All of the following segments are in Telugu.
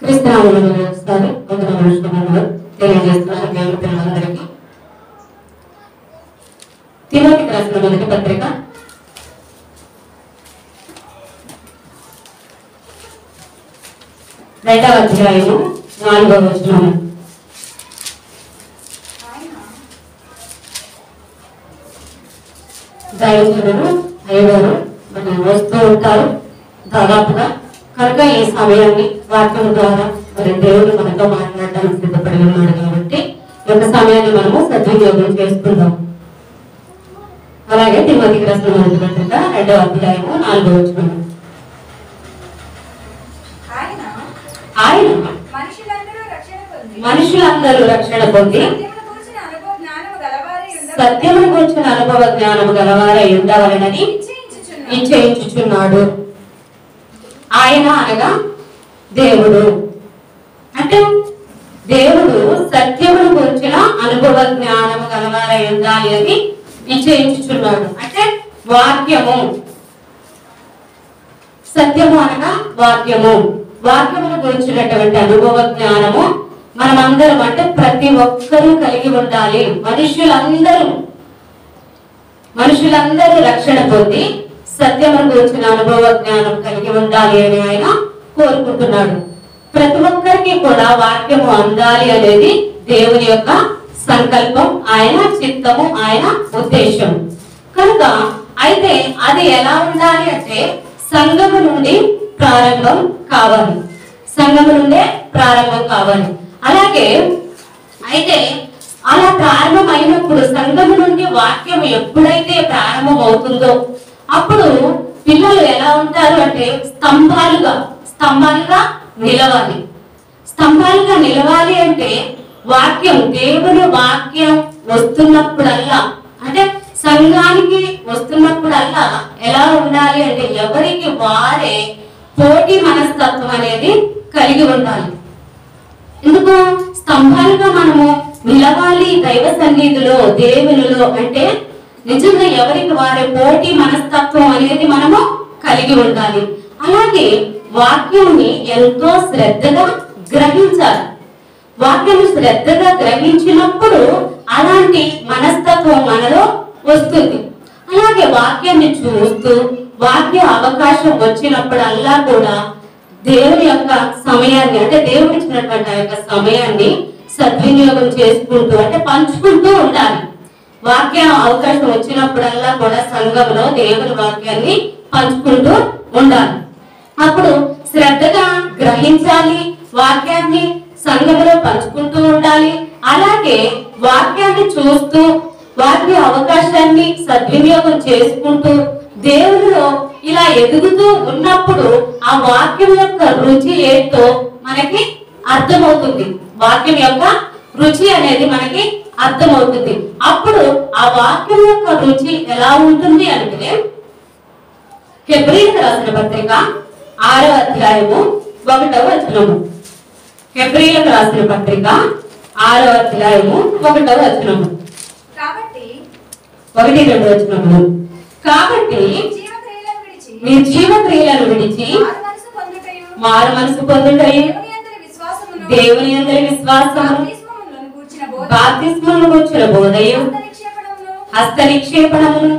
క్రీస్తునామములో ఒకసారి వందనములు తెలియజేస్తున్న దేవుని పిల్లలందరికీ తిమోతికి రాసిన మొదటి పత్రిక 2వ అధ్యాయము 4వ వచనం. దైవజనులు అయ్యగారు మరి వస్తూ ఉంటారు దాదాపుగా. కనుక ఈ సమయాన్ని వాక్యం ద్వారా మరి దేవుడు మనతో మాట్లాడడానికి సిద్ధపడి ఉన్నాడు కాబట్టి ఈ యొక్క సమయాన్ని మనము సద్వినియోగం చేసుకుందాం. అలాగే తిమోతికి రాసిన మొదటి పత్రిక 2వ అధ్యాయము 4వ వచనం. ఆయన మనుషులందరూ రక్షణ పొంది సత్యమును గురించిన అనుభవ జ్ఞానము గలవారై ఉండవలెనని నిశ్చయించుచున్నాడు. ఆయన అనగా దేవుడు. అంటే దేవుడు సత్యమును గురించిన అనుభవ జ్ఞానము గలవారై ఉండాలి అని నిశ్చయించుచున్నాడు. అంటే వాక్యము, సత్యము అనగా వాక్యము, వాక్యమును గురించినటువంటి అనుభవ జ్ఞానము మనమందరం అంటే ప్రతి ఒక్కరూ కలిగి ఉండాలి. మనుషులందరూ రక్షణ పొంది సత్యమును గురించిన అనుభవ జ్ఞానం కలిగి ఉండాలి అని ఆయన కోరుకుంటున్నాడు. ప్రతి ఒక్కరికి కూడా వాక్యము అందాలి అనేది దేవుని యొక్క సంకల్పం, ఆయన చిత్తము, ఆయన ఉద్దేశం. కనుక అయితే అది ఎలా ఉండాలి అంటే సంఘము నుండి ప్రారంభం కావాలి. సంఘము నుండే ప్రారంభం కావాలి. అలాగే అయితే అలా ప్రారంభం అయినప్పుడు సంఘము నుండి వాక్యం ఎప్పుడైతే ప్రారంభం అవుతుందో అప్పుడు పిల్లలు ఎలా ఉంటారు అంటే స్తంభాలుగా నిలవాలి. స్తంభాలుగా నిలవాలి అంటే వాక్యం, దేవుని వాక్యం వస్తున్నప్పుడల్లా అంటే సంఘానికి వస్తున్నప్పుడల్లా ఎలా ఉండాలి అంటే ఎవరికి వారే పోటీ మనస్తత్వం అనేది కలిగి ఉండాలి. ఎందుకు స్తంభాలుగా మనము నిలవాలి దైవ సన్నిధిలో, దేవునిలో అంటే నిజంగా ఎవరికి వారే పోటీ మనస్తత్వం అనేది మనము కలిగి ఉండాలి. అలాగే వాక్యాన్ని ఎంతో శ్రద్ధగా గ్రహించాలి. వాక్యాన్ని శ్రద్ధగా గ్రహించినప్పుడు అలాంటి మనస్తత్వం మనలో వస్తుంది. అలాగే వాక్యాన్ని చూస్తూ వాక్య అవకాశం వచ్చినప్పుడల్లా కూడా దేవుని యొక్క సమయాన్ని అంటే దేవుడు ఇచ్చినటువంటి ఆ యొక్క సమయాన్ని సద్వినియోగం చేసుకుంటూ అంటే పంచుకుంటూ ఉండాలి. వాక్య అవకాశం వచ్చినప్పుడల్లా కూడా సంఘంలో దేవుని వాక్యాన్ని పంచుకుంటూ ఉండాలి. అప్పుడు శ్రద్ధగా గ్రహించాలి, వాక్యాన్ని సంఘంలో పంచుకుంటూ ఉండాలి. అలాగే వాక్యాన్ని చూస్తూ వాక్య అవకాశాన్ని సద్వినియోగం చేసుకుంటూ దేవునిలో ఇలా ఎదుగుతూ ఉన్నప్పుడు ఆ వాక్యం యొక్క రుచి ఏంటో మనకి అర్థమవుతుంది. వాక్యం యొక్క రుచి అనేది మనకి అర్థమవుతుంది. అప్పుడు ఆ వాక్యం యొక్క రుచి ఎలా ఉంటుంది అంటే హెబ్రీయులకు రాసిన పత్రిక 6వ అధ్యాయము 1వ వచనము. హెబ్రీయులకు రాసిన పత్రిక 6వ అధ్యాయము 1వ వచనము. కాబట్టి 1-2 వచనములు. కాబట్టి మీ జీవక్రియలను విడిచి మారు మనసు పొందుటయు దేవుని యందలి విశ్వాసము బాప్తిస్మమును గూర్చిన బోధయు హస్త నిక్షేపణమును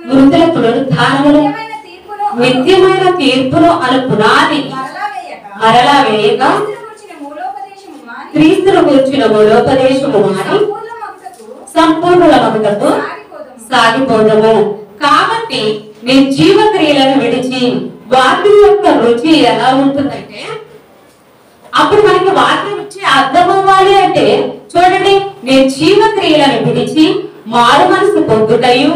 మృతుల పునరుద్ధానమును నిత్యమైన తీర్పును అను పునాది మరలా వేయక క్రీస్తును గూర్చిన మూలోపదేశము మాని సంపూర్ణులమగుటకు సాగిపోదము. కాబట్టి నేను జీవక్రియలను విడిచి వాక్యం యొక్క రుచి ఎలా ఉంటుందంటే అప్పుడు మనకి వాక్యం రుచి అర్థం అవ్వాలి అంటే చూడండి, నేను జీవక్రియలను విడిచి మారు మనసు పొందుటయు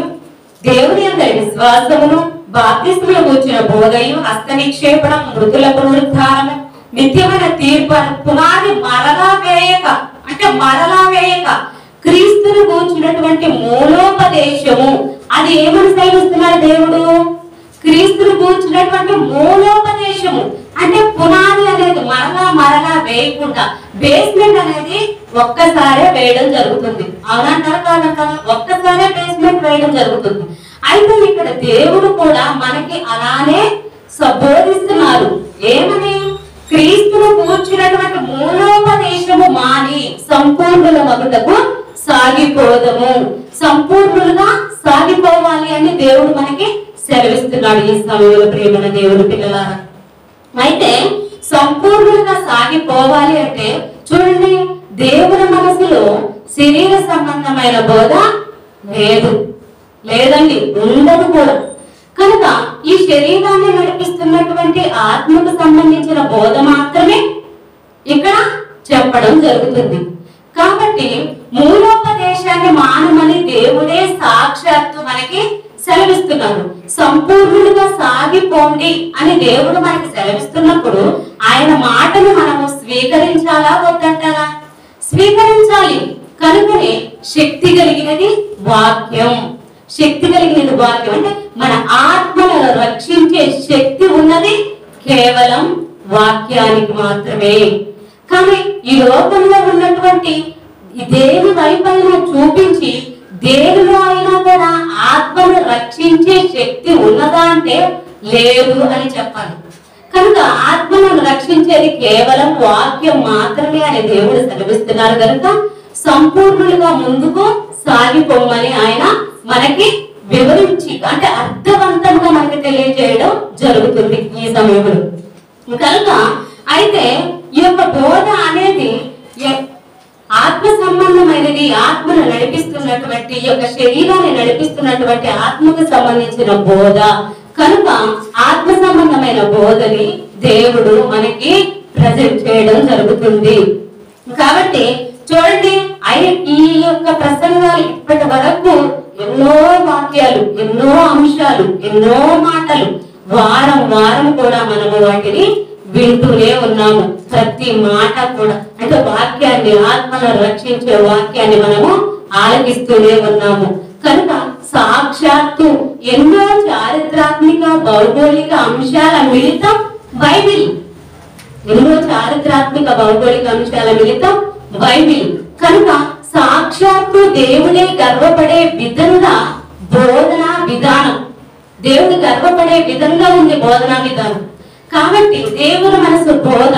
దేవుని యందలి విశ్వాసమును బాప్తిస్మమును గూర్చిన బోధయు హస్త నిక్షేపణం మృతుల పునరుద్ధానము నిత్యమైన తీర్పు పునాది మరలా వేయక క్రీస్తును గూర్చినటువంటి మూలోపదేశము. అది ఏమని సెలవిస్తున్నాడు దేవుడు? క్రీస్తును గూర్చినటువంటి మూలోపదేశము అంటే పునాది అనేది మరలా వేయకుండా, బేస్మెంట్ అనేది ఒక్కసారే వేయడం జరుగుతుంది. అవునంటారు కాదంటారా? ఒక్కసారే బేస్మెంట్ వేయడం జరుగుతుంది. అయితే ఇక్కడ దేవుడు కూడా మనకి అలానే బోధిస్తున్నారు. ఏమని? క్రీస్తును కూర్చున్నటువంటి మూలోపదేశము మాని సంపూర్ణుల మగుటకు సాగిపోదము. సంపూర్ణులుగా సాగిపోవాలి అని దేవుడు మనకి సెలవిస్తున్నాడు ఈ సమయంలో ప్రియమైన దేవుని పిల్లలారా. అయితే సంపూర్ణంగా సాగిపోవాలి అంటే చూడండి, దేవుని మనసులో శరీర సంబంధమైన బోధ లేదండి, ఉండదు కూడా. కనుక ఈ శరీరాన్ని నడిపిస్తున్నటువంటి ఆత్మకు సంబంధించిన బోధ మాత్రమే ఇక్కడ చెప్పడం జరుగుతుంది. కాబట్టి మూలోపదేశాన్ని మానమని దేవుడే సాక్షాత్తు మనకి సెలవిస్తున్నారు. సంపూర్ణులుగా సాగిపోండి అని దేవుడు మనకి సెలవిస్తున్నప్పుడు ఆయన మాటను మనము స్వీకరించాలా వద్దంటారా? స్వీకరించాలి. కనుకనే శక్తి కలిగినది వాక్యం. శక్తి కలిగినది వాక్యం అంటే మన ఆత్మలను రక్షించే శక్తి ఉన్నది కేవలం వాక్యానికి మాత్రమే. కానీ ఈ లోకంలో ఉన్నటువంటి దేని వైపైనా చూపించి దేవుడు అయినా కూడా ఆత్మను రక్షించే శక్తి ఉన్నదా అంటే లేదు అని చెప్పాలి. కనుక ఆత్మను రక్షించేది కేవలం వాక్యం మాత్రమే అని దేవుడు సెలవిస్తున్నారు. కనుక సంపూర్ణులుగా ముందుకు సాగిపోమని ఆయన మనకి వివరించి అంటే అర్థవంతంగా మనకి తెలియజేయడం జరుగుతుంది ఈ సమయంలో. కనుక అయితే ఈ యొక్క బోధ అనేది ఆత్మ సంబంధమైనది, ఆత్మను నడిపిస్తున్నటువంటి ఈ యొక్క శరీరాన్ని నడిపిస్తున్నటువంటి ఆత్మకు సంబంధించిన బోధ. కనుక ఆత్మ సంబంధమైన బోధని దేవుడు మనకి ప్రజెంట్ చేయడం జరుగుతుంది. కాబట్టి చూడండి, ఈ యొక్క ప్రసంగాలు ఇప్పటి వరకు ఎన్నో వాక్యాలు, ఎన్నో అంశాలు, ఎన్నో మాటలు వారం వారం కూడా మనము వాటిని వింటూనే ఉన్నాము. ప్రతి మాట కూడా అంటే వాక్యాన్ని, ఆత్మను రక్షించే వాక్యాన్ని మనము ఆలకిస్తూనే ఉన్నాము. కనుక సాక్షాత్తు ఎన్నో చారిత్రాత్మిక భౌగోళిక అంశాల మిళితం బైబిల్. ఎన్నో చారిత్రాత్మిక భౌగోళిక అంశాల మిళితం బైబిల్. కనుక సాక్షాత్తు దేవుడే గర్వపడే విధంగా బోధనా విధానం, దేవుడు గర్వపడే విధంగా ఉంది బోధనా విధానం. కాబట్టి దేవుని మనసు బోధ,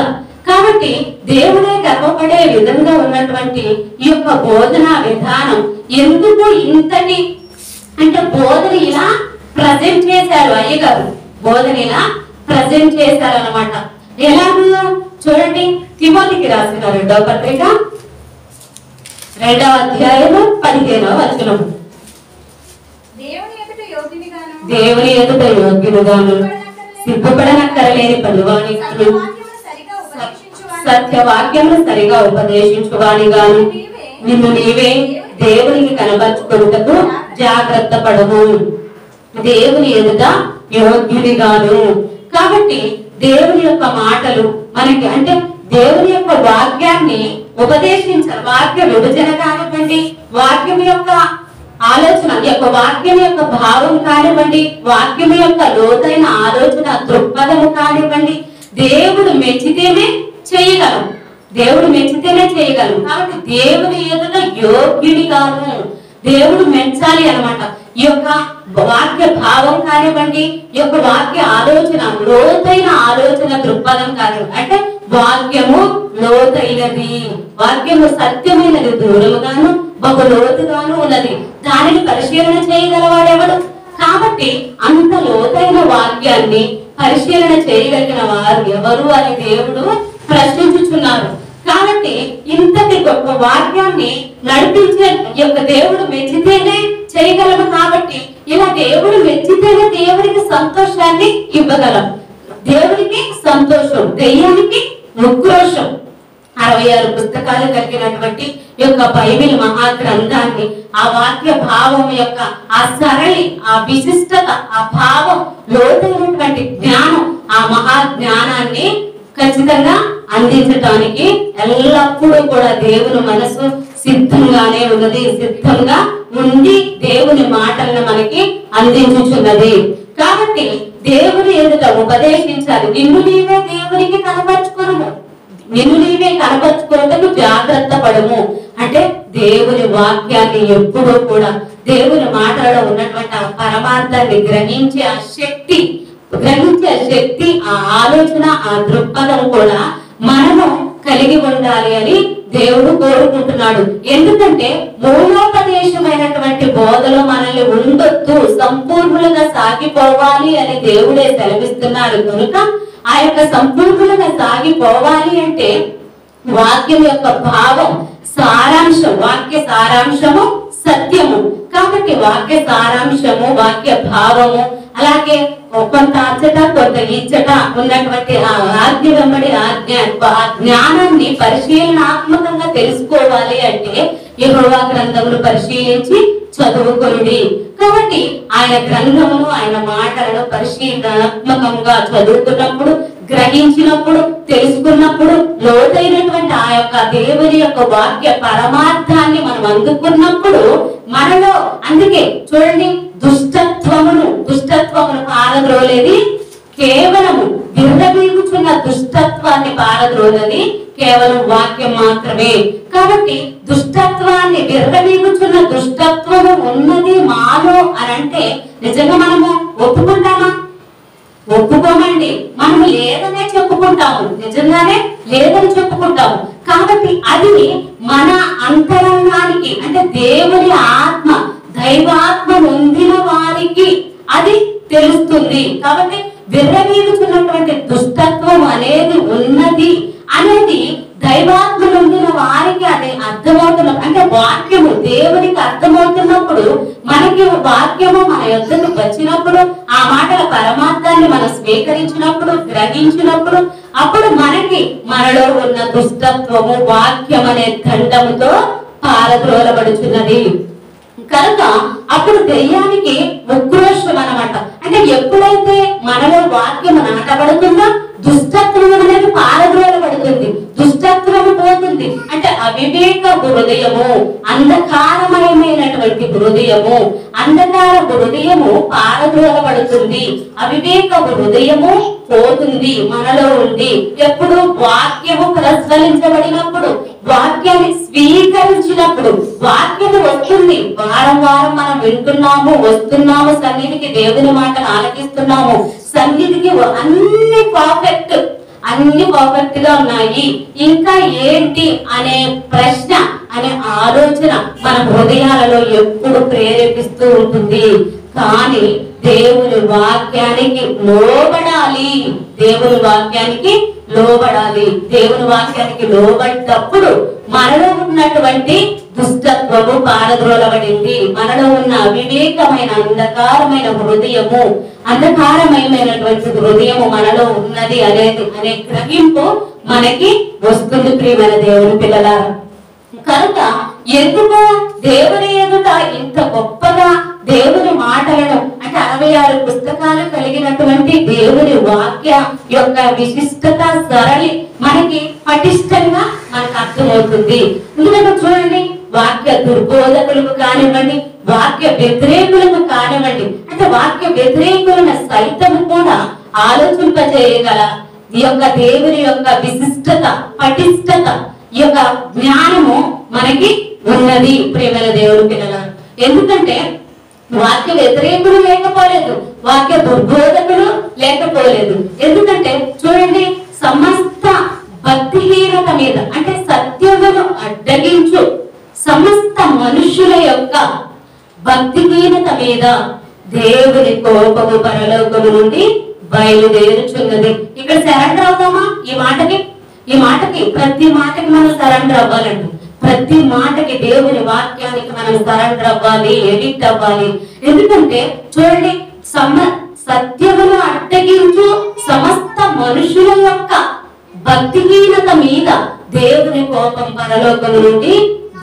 కాబట్టి దేవుడే గర్వపడే విధంగా ఉన్నటువంటి ఈ యొక్క బోధనా విధానం ఎందుకు ఇంతటి అంటే బోధన ఇలా ప్రజెంట్ చేశారు అయ్యగారు, బోధన ఇలా ప్రజెంట్ చేశారు అనమాట. ఎలాగో చూడండి, తిమోతికి రాసిన 2వ పత్రిక 2వ అధ్యాయము 15వ వచనం. దేవుని ఎదుట యోగ్యునిగాను సిగ్గుపడనక్కరలేని పలువానిగాను సత్యవాక్యమును సరిగా ఉపదేశించువానిగాను నిన్ను నీవే దేవునికి కనబరుచుకొనుటకు జాగ్రత్త పడము. దేవుని ఎదుట యోగ్యునిగాను. కాబట్టి దేవుని యొక్క మాటలు మనకి అంటే దేవుని యొక్క వాక్యాన్ని ఉపదేశించాలి. వాక్య విభజన కానివ్వండి, వాక్యం యొక్క ఆలోచన యొక్క వాక్యం యొక్క భావం కానివ్వండి, వాక్యం యొక్క లోతైన ఆలోచన దృక్పథము కానివ్వండి, దేవుడు మెచ్చితేనే చేయగలం. దేవుడు మెచ్చితేనే చేయగలం. కాబట్టి దేవుని ఎదుట యోగ్యుడిగాను దేవుడు మెచ్చాలి అన్నమాట. ఈ యొక్క వాక్య భావం కానివ్వండి, ఈ యొక్క వాక్య ఆలోచన లోతైన ఆలోచన దృక్పథం కానివ్వండి, అంటే వాక్యము లోతైనది, వాక్యము సత్యమైనది, దూరముగాను బహు లోతుగాను ఉన్నది, దానిని పరిశీలన చేయగలవాడెవడు? కాబట్టి అంత లోతైన వాక్యాన్ని పరిశీలన చేయగలిగిన వారు ఎవరు అని దేవుడు ప్రశ్నించుచున్నారు. కాబట్టి ఇంతటి గొప్ప వాక్యాన్ని నడిపించే యొక్క దేవుడు మెచ్చితేనే చేయగలము. కాబట్టి ఇలా దేవుడు మెచ్చితేనే దేవుడికి సంతోషాన్ని ఇవ్వగలం. దేవుడికి సంతోషం, దెయ్యానికి ఉక్రోషం. 66 పుస్తకాలు కలిగినటువంటి యొక్క బైబిల్ మహాగ్రంథాన్ని, ఆ వాక్య భావం యొక్క ఆ సరళి, ఆ విశిష్టత, ఆ భావం, లోతైనటువంటి జ్ఞానం, ఆ మహా జ్ఞానాన్ని ఖచ్చితంగా అందించడానికి ఎల్లప్పుడూ కూడా దేవుని మనసు సిద్ధంగానే ఉన్నది, సిద్ధంగా ఉండి దేవుని మాటలను మనకి అందించుచున్నది. కాబట్టి దేవుని ఎదుట ఉపదేశించాలి. నిన్ను నీవే దేవునికి కనపరుచుకోను, నిన్ను నీవే కనపరుచుకోవటకు జాగ్రత్త పడము. అంటే దేవుని వాక్యాన్ని ఎప్పుడూ కూడా దేవుని మాటలలో ఉన్నటువంటి ఆ పరమార్థాన్ని గ్రహించే ఆ శక్తి గ్రహించే శక్తి, ఆ ఆలోచన, ఆ దృక్పథం కూడా మనము కలిగి ఉండాలి అని దేవుడు కోరుకుంటున్నాడు. ఎందుకంటే మూలోపదేశమైనటువంటి బోధలో మనల్ని ఉండొద్దు, సంపూర్ణులుగా సాగిపోవాలి అని దేవుడే సెలవిస్తున్నాడు. కనుక ఆ యొక్క సంపూర్ణులుగా సాగిపోవాలి అంటే వాక్యం యొక్క భావం, సారాంశం, వాక్య సారాంశము సత్యము. కాబట్టి వాక్య సారాంశము, వాక్య భావము, అలాగే కొంత అచ్చట కొంత ఇచ్చట ఉన్నటువంటి ఆ ఆజ్ఞ వెంబడి ఆ జ్ఞానాన్ని పరిశీలనాత్మకంగా తెలుసుకోవాలి అంటే యెహోవా గ్రంథములు పరిశీలించి చదువుకొనుడి. కాబట్టి ఆయన గ్రంథమును, ఆయన మాటలను పరిశీలనాత్మకంగా చదువుతున్నప్పుడు, గ్రహించినప్పుడు, తెలుసుకున్నప్పుడు, లోతైనటువంటి ఆ యొక్క దేవుని యొక్క వాక్య పరమార్థాన్ని మనం అందుకున్నప్పుడు మనలో, అందుకే చూడండి, దుష్టత్వమును పారద్రోలేది కేవలము, విర్రవీగుచున్న దుష్టత్వాన్ని పారద్రోలేది కేవలం వాక్యం మాత్రమే. కాబట్టి దుష్టత్వాన్ని, విర్రవీగుచున్న దుష్టత్వము ఉన్నది మాలో అని అంటే నిజంగా మనము ఒప్పుకుంటామా? ఒప్పుకోమండి. మనం లేదనే చెప్పుకుంటాము, నిజంగానే లేదని చెప్పుకుంటాము. కాబట్టి అది మన అంతరంగానికి, అంటే దేవుని ఆత్మ, దైవాత్మ నొందిన వారికి అది తెలుస్తుంది. కాబట్టి విర్రవీగుతున్నటువంటి దుష్టత్వం అనేది ఉన్నది అనేది దైవాత్మ నొందిన వారికి అది అర్థమవుతున్న, అంటే వాక్యము దేవునికి అర్థమవుతున్నప్పుడు, మనకి వాక్యము మన యొద్దకు వచ్చినప్పుడు, ఆ మాటల పరమార్థాన్ని మనం స్వీకరించినప్పుడు, గ్రహించినప్పుడు, అప్పుడు మనలో ఉన్న దుష్టత్వము వాక్యం అనే దండముతో పారద్రోలబడుచున్నది. కనుక అప్పుడు దెయ్యానికి ఉక్రోషం అన్నమాట. అంటే ఎప్పుడైతే మనలో వాక్యం నాటబడుతుందో దుష్టత్వం అనేది పారద్రోలబడుతుంది, దుష్టత్వము పోతుంది. అంటే అవివేక హృదయము, అంధకారమయమైనటువంటి హృదయము, అంధకార హృదయము పారద్రోలబడుతుంది, అవివేక హృదయము పోతుంది మనలో ఉండి. ఎప్పుడు వాక్యము ప్రజ్వలించబడినప్పుడు, వాక్యాన్ని స్వీకరించినప్పుడు, వాక్యము వస్తుంది. వారం వారం మనం వింటున్నాము, వస్తున్నాము సన్నిధికి, దేవుని మాటను ఆలకిస్తున్నాము, సన్నిధికి అన్ని పర్ఫెక్ట్ గా ఉన్నాయి. ఇంకా ఏంటి అనే ప్రశ్న, అనే ఆలోచన మన హృదయాలలో ఎప్పుడు ప్రేరేపిస్తూ ఉంటుంది. కానీ దేవుని వాక్యానికి లోబడాలి, దేవుని వాక్యానికి లోబడాలి. దేవుని వాక్యానికి లోబడ్డప్పుడు మనలో ఉన్నటువంటి దుష్టత్వము పారద్రోలబడింది, మనలో ఉన్న అవివేకమైన అంధకారమైన హృదయము, అంధకారమయమైనటువంటి హృదయము మనలో ఉన్నది అనే గ్రహింపు మనకి వస్తుంది. ప్రియమైన దేవుని పిల్లలారా, కనుక ఎందుకు దేవుని ఎదుట ఇంత గొప్పగా దేవుని మాటలను, అంటే 66 పుస్తకాలు కలిగినటువంటి దేవుని వాక్య యొక్క విశిష్టత, సరళి మనకి పటిష్టంగా మనకు అర్థమవుతుంది. ఎందుకంటే చూడండి, వాక్య దుర్బోధకులకు కానివ్వండి, వాక్య వ్యతిరేకులకు కానివ్వండి, అంటే వాక్య వ్యతిరేకులను సైతం కూడా ఆలోచింపజేయగల ఈ యొక్క దేవుని యొక్క విశిష్టత, పటిష్టత, ఈ యొక్క జ్ఞానము మనకి ఉన్నది. ప్రియమైన దేవుని పిల్లలారా, ఎందుకంటే వాక్య వ్యతిరేకులు లేకపోలేదు, వాక్య దుర్బోధకులు లేకపోలేదు. ఎందుకంటే చూడండి, సమస్త భక్తిహీనత మీద, అంటే సత్యమును అడ్డగించు సమస్త మనుషుల యొక్క భక్తిహీనత మీద దేవుని కోపము పరలోకము నుండి బయలుదేరుచున్నది. ఇక్కడ సరెండర్ అవుతామా? ఈ మాటకి ప్రతి మాటకి మనం సరెండర్ అవ్వాలండి. ప్రతి మాటకి, దేవుని వాక్యానికి మనం సరెండర్ అవ్వాలి, ఎడిక్ట్ అవ్వాలి. ఎందుకంటే చూడండి, సత్యమును అడ్డగించు సమస్త మనుషుల యొక్క భక్తిహీనత మీద దేవుని కోపం పరలోకము నుండి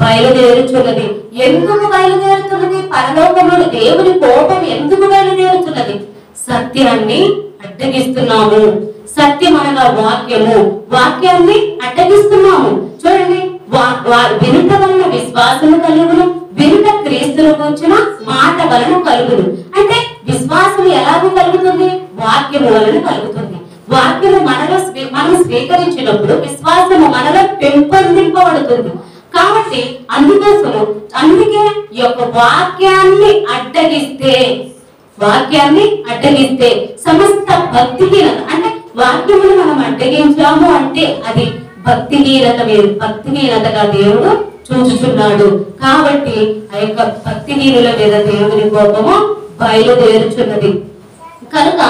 బయలుదేరుచున్నది. ఎందుకు బయలుదేరుతున్నది? పరలోకము నుండి దేవుని కోపం ఎందుకు బయలుదేరుతున్నది? సత్యాన్ని అడ్డగిస్తున్నాము. సత్యం అనగా వాక్యము, వాక్యాన్ని అడ్డగిస్తున్నాము. చూడండి, వినుట వలన విశ్వాసము కలుగును, వినుట క్రీస్తును కూర్చున్న మాట వలన కలుగును. అంటే విశ్వాసం ఎలాగో కలుగుతుంది? వాక్యము వలన కలుగుతుంది. వాక్యము మనలో మనం స్వీకరించినప్పుడు విశ్వాసము మనలో పెంపొందింపబడుతుంది. కాబట్టి అందుకే ఈ యొక్క వాక్యాన్ని అడ్డగిస్తే వాక్యాన్ని అడ్డగిస్తే సమస్త భక్తిహీనత, అంటే వాక్యమును మనం అడ్డగించాము అంటే అది భక్తిహీనతగా దేవుడు చూచుచున్నాడు. కాబట్టి ఆ యొక్క భక్తిహీనుల మీద దేవుని కోపము బయలుదేరుచున్నది. కనుక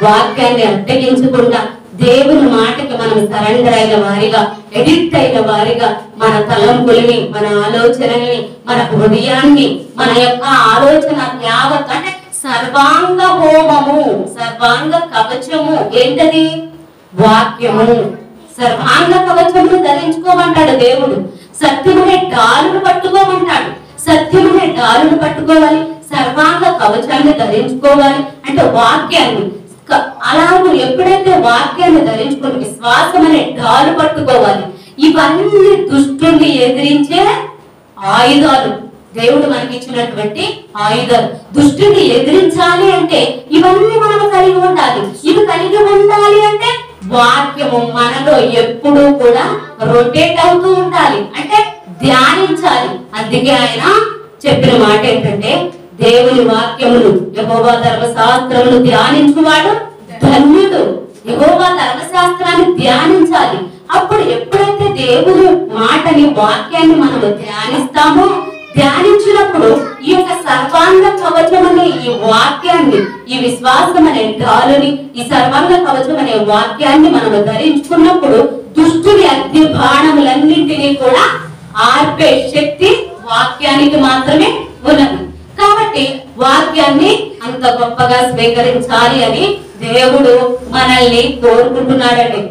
వాక్యాన్ని అడ్డగించకుండా దేవుని మాటకి మనం సరెండర్ అయిన వారిగా, ఎడిక్ట్ అయిన వారిగా మన తలంపుల్ని, మన ఆలోచనల్ని, మన హృదయాన్ని, మన యొక్క ఆలోచన యావత్ అంటే సర్వాంగ హోమము, సర్వాంగ కవచము ఏంటది? వాక్యము. సర్వాంగ కవచమును ధరించుకోమంటాడు దేవుడు. సత్యమునే డాలును పట్టుకోమంటాడు. సత్యమునే డాలును పట్టుకోవాలి, సర్వాంగ కవచాన్ని ధరించుకోవాలి. అంటే వాక్యాన్ని అలాగే ఎప్పుడైతే వాక్యాన్ని ధరించుకుని విశ్వాసం అనే డాలు పట్టుకోవాలి. ఇవన్నీ దుష్టుని ఎదిరించే ఆయుధాలు, దేవుడు మనకి ఇచ్చినటువంటి ఆయుధాలు. దుష్టుని ఎదిరించాలి అంటే ఇవన్నీ మనం కలిగి ఉండాలి. ఇవి కలిగి ఉండాలి అంటే వాక్యము మనలో ఎప్పుడూ కూడా రొటేట్ అవుతూ ఉండాలి, అంటే ధ్యానించాలి. అందుకే ఆయన చెప్పిన మాట ఏంటంటే, దేవుని వాక్యములు, యెహోవా ధర్మశాస్త్రములు ధ్యానించువాడు ధన్యుడు. యెహోవా ధర్మశాస్త్రాన్ని ధ్యానించాలి. అప్పుడు ఎప్పుడైతే దేవుని మాటని, వాక్యాన్ని మనము ధ్యానిస్తామో, ధ్యానించినప్పుడు ఈ యొక్క సర్వాంగ కవచం అనే ఈ వాక్యాన్ని, ఈ విశ్వాసం అనే డాలుని, ఈ సర్వాంగ కవచం అనే వాక్యాన్ని మనము ధరించుకున్నప్పుడు దుష్టుని అగ్ని బాణములన్నింటినీ కూడా ఆర్పే శక్తి వాక్యానికి మాత్రమే ఉన్నది. కాబట్టి వాక్యాన్ని అంత గొప్పగా స్వీకరించాలి అని దేవుడు మనల్ని కోరుకుంటున్నాడండి.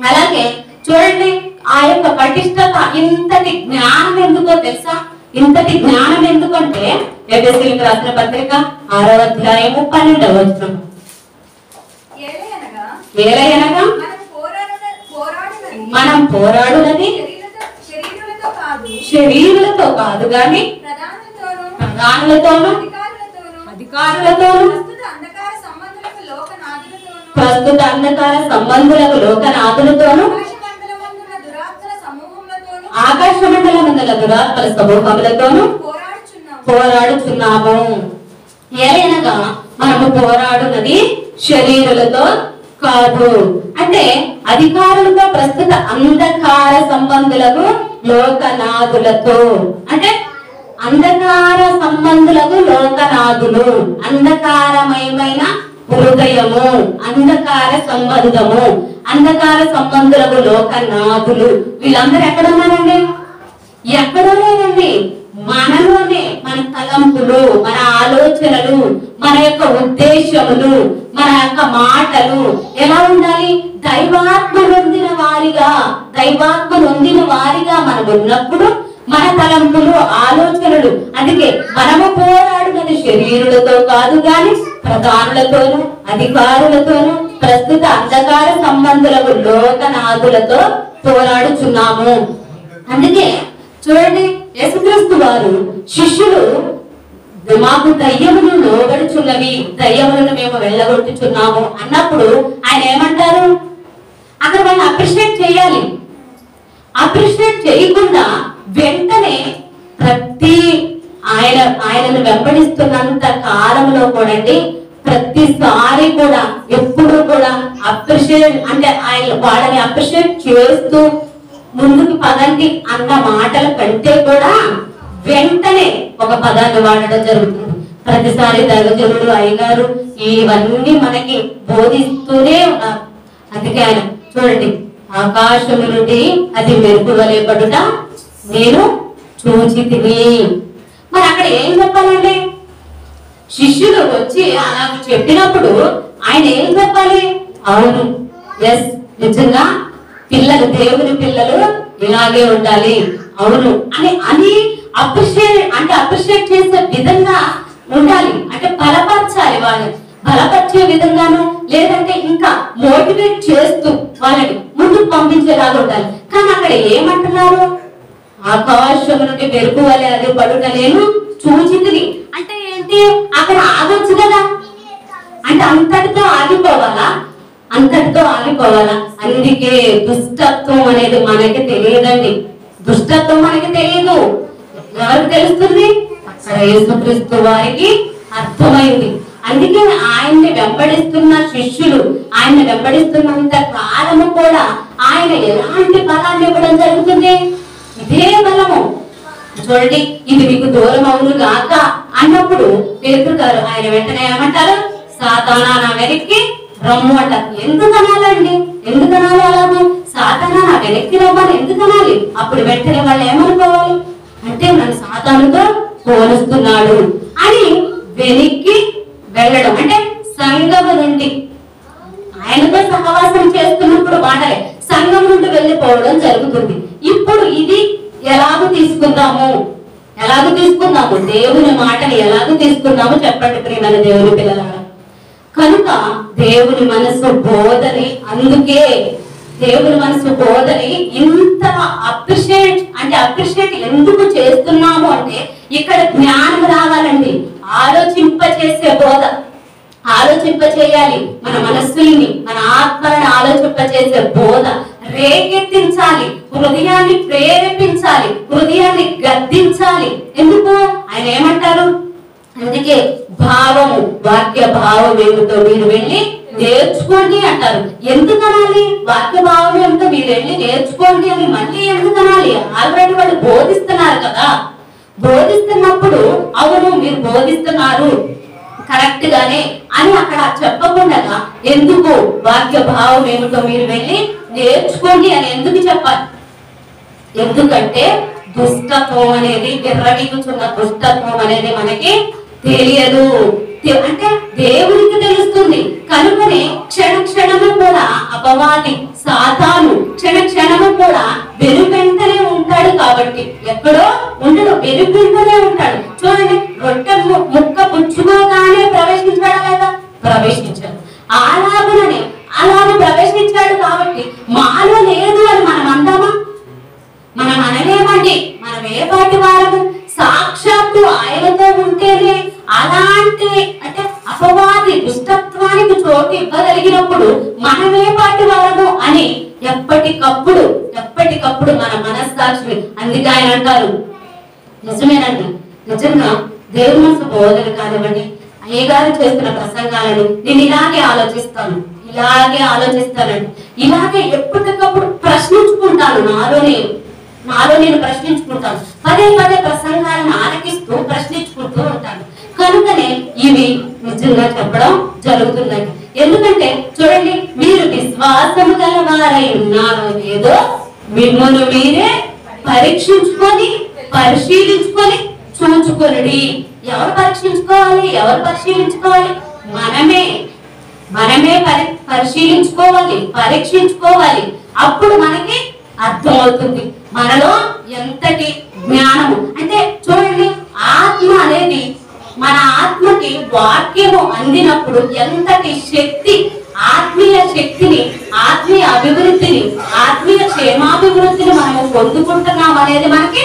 అలాగే చూడండి, ఆ యొక్క పటిష్టత, ఇంతటి జ్ఞానం ఎందుకో తెలుసా? ఇంతటి జ్ఞానం ఎందుకంటే ఎఫెసీయులకు రాసిన పత్రిక 6వ అధ్యాయము 12వ వచనం, ఏలయనగా మనం పోరాడునది శరీరులతో కాదు గాని ప్రధానులతోనూ అధికారులతోనూ ప్రస్తుత అంధకార సంబంధులకు లోకనాథులతోనూ ఆకాశ మండలమందుల దురాత్మల సమూహములతోనూ పోరాడుచున్నాము. ఏలయనగా మనము పోరాడునది శరీరులతో కాదు, అంటే అధికారులతో, ప్రస్తుత అంధకార సంబంధులకు లోకనాథులతో. అంటే అంధకార సంబంధులకు లోకనాథులు, అంధకారమయమైన హృదయము, అంధకార సంబంధము, అంధకార సంబంధులకు లోకనాథులు. వీళ్ళందరూ ఎక్కడ ఉన్నారండి? ఎక్కడో లేదండి, మనలోనే. మన తలంపులు, మన ఆలోచనలు, మన యొక్క ఉద్దేశములు, మన యొక్క మాటలు ఎలా ఉండాలి? దైవాత్మ నొందిన వారిగా, దైవాత్మ నొందిన వారిగా మనం ఉన్నప్పుడు మన తలంపులు, ఆలోచనలు, అందుకే మనము పోరాడునది శరీరులతో కాదు గాని ప్రధానులతోనూ అధికారులతోనూ ప్రస్తుత అంధకార సంబంధులకు లోకనాథులతో పోరాడుచున్నాము. అందుకే చూడండి, యేసుక్రీస్తు వారు శిష్యులు మాకు దయ్యములు లోబడుచున్నవి, దయ్యములను మేము వెళ్ళగొట్టుచున్నాము అన్నప్పుడు ఆయన ఏమంటారు? అక్కడ వాళ్ళని అప్రిషియేట్ చేయాలి. అప్రిషియేట్ చేయకుండా వెంటనే ప్రతి ఆయనను వెంబడిస్తున్నంత కాలంలో కూడా ప్రతిసారి కూడా ఎప్పుడు కూడా అప్రిషియేట్, అంటే ఆయన వాళ్ళని అప్రిషియేట్ చేస్తూ ముందుకు పదండి అన్న మాటల కంటే కూడా వెంటనే ఒక పదాన్ని వాడడం జరుగుతుంది. ప్రతిసారి దైవజనులు, అయ్యగారు ఇవన్నీ మనకి బోధిస్తూనే ఉన్నారు. అందుకే ఆయన చూడండి, ఆకాశము నుండి అది మెరుగువలేబడుట నేను చూచితిని. మరి అక్కడ ఏం చెప్పాలండి? శిష్యులు వచ్చి అలా చెప్పినప్పుడు ఆయన ఏం చెప్పాలి? అవును, ఎస్, నిజంగా పిల్లలు, దేవుని పిల్లలు ఇలాగే ఉండాలి, అవును అని అప్రిషియేట్ చేసే విధంగా ఉండాలి. అంటే బలపరచాలి, వాళ్ళని బలపరిచే విధంగాను, లేదంటే ఇంకా మోటివేట్ చేస్తూ వాళ్ళని ముందుకు పంపించేలాగా ఉండాలి. కానీ అక్కడ ఏమంటున్నారు? ఆకాశం నుండి మెరుగువలే అది పడుట నేను చూచితిని. అంటే ఏంటి? అక్కడ ఆగొచ్చు కదా, అంటే అంతటితో ఆగిపోవాలా? అంతటితో ఆగిపోవాలా? అందుకే దుష్టత్వం అనేది మనకి తెలియదండి. దుష్టత్వం మనకి తెలియదు. ఎవరికి తెలుస్తుంది? అక్కడ యేసుక్రీస్తు వారికి అర్థమైంది. అందుకే ఆయన్ని వెంబడిస్తున్న శిష్యులు, ఆయన్ని వెంబడిస్తున్నంత కాలము కూడా ఆయన ఎలాంటి బలాన్ని ఇవ్వడం జరుగుతుంది? ఇదే బలము. చూడండి, ఇది మీకు దూరం అవును గాక అన్నప్పుడు పేతురు గారు ఆయన వెంటనే ఏమంటారు? సాతానా నా వెనక్కి రమ్ము అంటారు. ఎందుకు అనాలండి? ఎందుకు అనాలి? అలాగే సాతానా నా వెనక్కి రమ్మని ఎందుకు అనాలి? అప్పుడు వెంటనే వాళ్ళు ఏమనుకోవాలి అంటే నన్ను సాతానుతో పోలుస్తున్నాడు అని వెనక్కి వెళ్ళడం. అంటే సంఘము నుండి ఆయనతో సహవాసం చేస్తున్నప్పుడు మాటలే సంఘం నుండి వెళ్ళిపోవడం జరుగుతుంది. ఇప్పుడు ఇది ఎలాగో తీసుకుందాము? దేవుని మాటని ఎలాగో తీసుకుందాము చెప్పండి ప్రియమైన దేవుని పిల్లలారా. కనుక దేవుని మనసు బోధని, అందుకే దేవుని మనసు బోధని ఇంత అప్రిషియేట్ ఎందుకు చేస్తున్నాము అంటే ఇక్కడ జ్ఞానం రావాలండి. ఆలోచింపచేసే బోధ, ఆలోచింపచేయాలి. మన మనస్సుల్ని, మన ఆత్మలను ఆలోచింపచేసే బోధ రేకెత్తించాలి, హృదయాన్ని ప్రేరేపించాలి, హృదయాన్ని గద్దించాలి. ఎందుకు? ఆయన ఏమంటారు? అందుకే భావము, వాక్య భావం ఏమిటో మీరు వెళ్ళి నేర్చుకోండి అంటారు. ఎందుకు అనాలి? వాక్య భావం ఏమిటో మీరు వెళ్ళి నేర్చుకోండి అని మళ్ళీ ఎందుకు అనాలి? ఆల్రెడీ వాళ్ళు బోధిస్తున్నారు కదా. బోధిస్తున్నప్పుడు అవును మీరు బోధిస్తున్నారు కరెక్ట్ గానే అని అక్కడ చెప్పకుండా ఎందుకు వాక్య భావం ఏమిటో మీరు వెళ్ళి నేర్చుకోండి అని ఎందుకు చెప్పాలి? ఎందుకంటే దుష్టత్వం అనేది, విర్రవీగుచున్న దుష్టత్వం అనేది మనకి తెలియదు. అంటే దేవునికి తెలుస్తుంది. కనుకనే క్షణము కూడా అపవాది సాతాను క్షణము కూడా వెనువెంటనే ఉంటాడు. కాబట్టి ఎక్కడో ఉండడు, వెనువెంటనే ఉంటాడు. చూడండి, రొట్టె ముక్క పుచ్చుకోగానే ప్రవేశించాడు లేదా? ప్రవేశించాడు. అలాగే ప్రవేశించాడు. కాబట్టి మాలో లేదు అని మనం అంటామా? మనం అనలేమండి. మనం ఏ పాటి వారము? సాక్షాత్తు ఆయనతో ఉంటేనే అలాంటి అంటే అపవాది దుష్టత్వానికి చోటు ఇవ్వగలిగినప్పుడు మనమే పాటి వారము అని ఎప్పటికప్పుడు మన మనస్సాక్షిని. అందుకే ఆయన అంటారు, నిజమేనండి, నిజంగా దేవుని మనసు బోధన కానివ్వండి, అయ్యగారు చేస్తున్న ప్రసంగాలని నేను ఇలాగే ఆలోచిస్తానండి. ఇలాగే ఎప్పటికప్పుడు ప్రశ్నించుకుంటాను. నాలో నేను ప్రశ్నించుకుంటాను. పదే ప్రసంగాలను ఆలకిస్తూ ప్రశ్నించుకుంటూ ఉంటాను. కనుకనే ఇవి నిజంగా చెప్పడం జరుగుతుందండి. ఎందుకంటే చూడండి, మీరు విశ్వాసము గల వారై ఉన్నారో లేదో మిమ్మల్ని మీరే పరిశీలించుకొని చూచుకొనుడి. ఎవరు పరిశీలించుకోవాలి? మనమే పరీక్షించుకోవాలి. అప్పుడు మనకి అర్థమవుతుంది మనలో ఎంతటి జ్ఞానము. అంటే చూడండి, ఆత్మ అనేది మన ఆత్మకి వాక్యము అందినప్పుడు ఎంతటి శక్తి, ఆత్మీయ శక్తిని, ఆత్మీయ అభివృద్ధిని, ఆత్మీయ క్షేమాభివృద్ధిని మనము పొందుకుంటున్నాం అనేది మనకి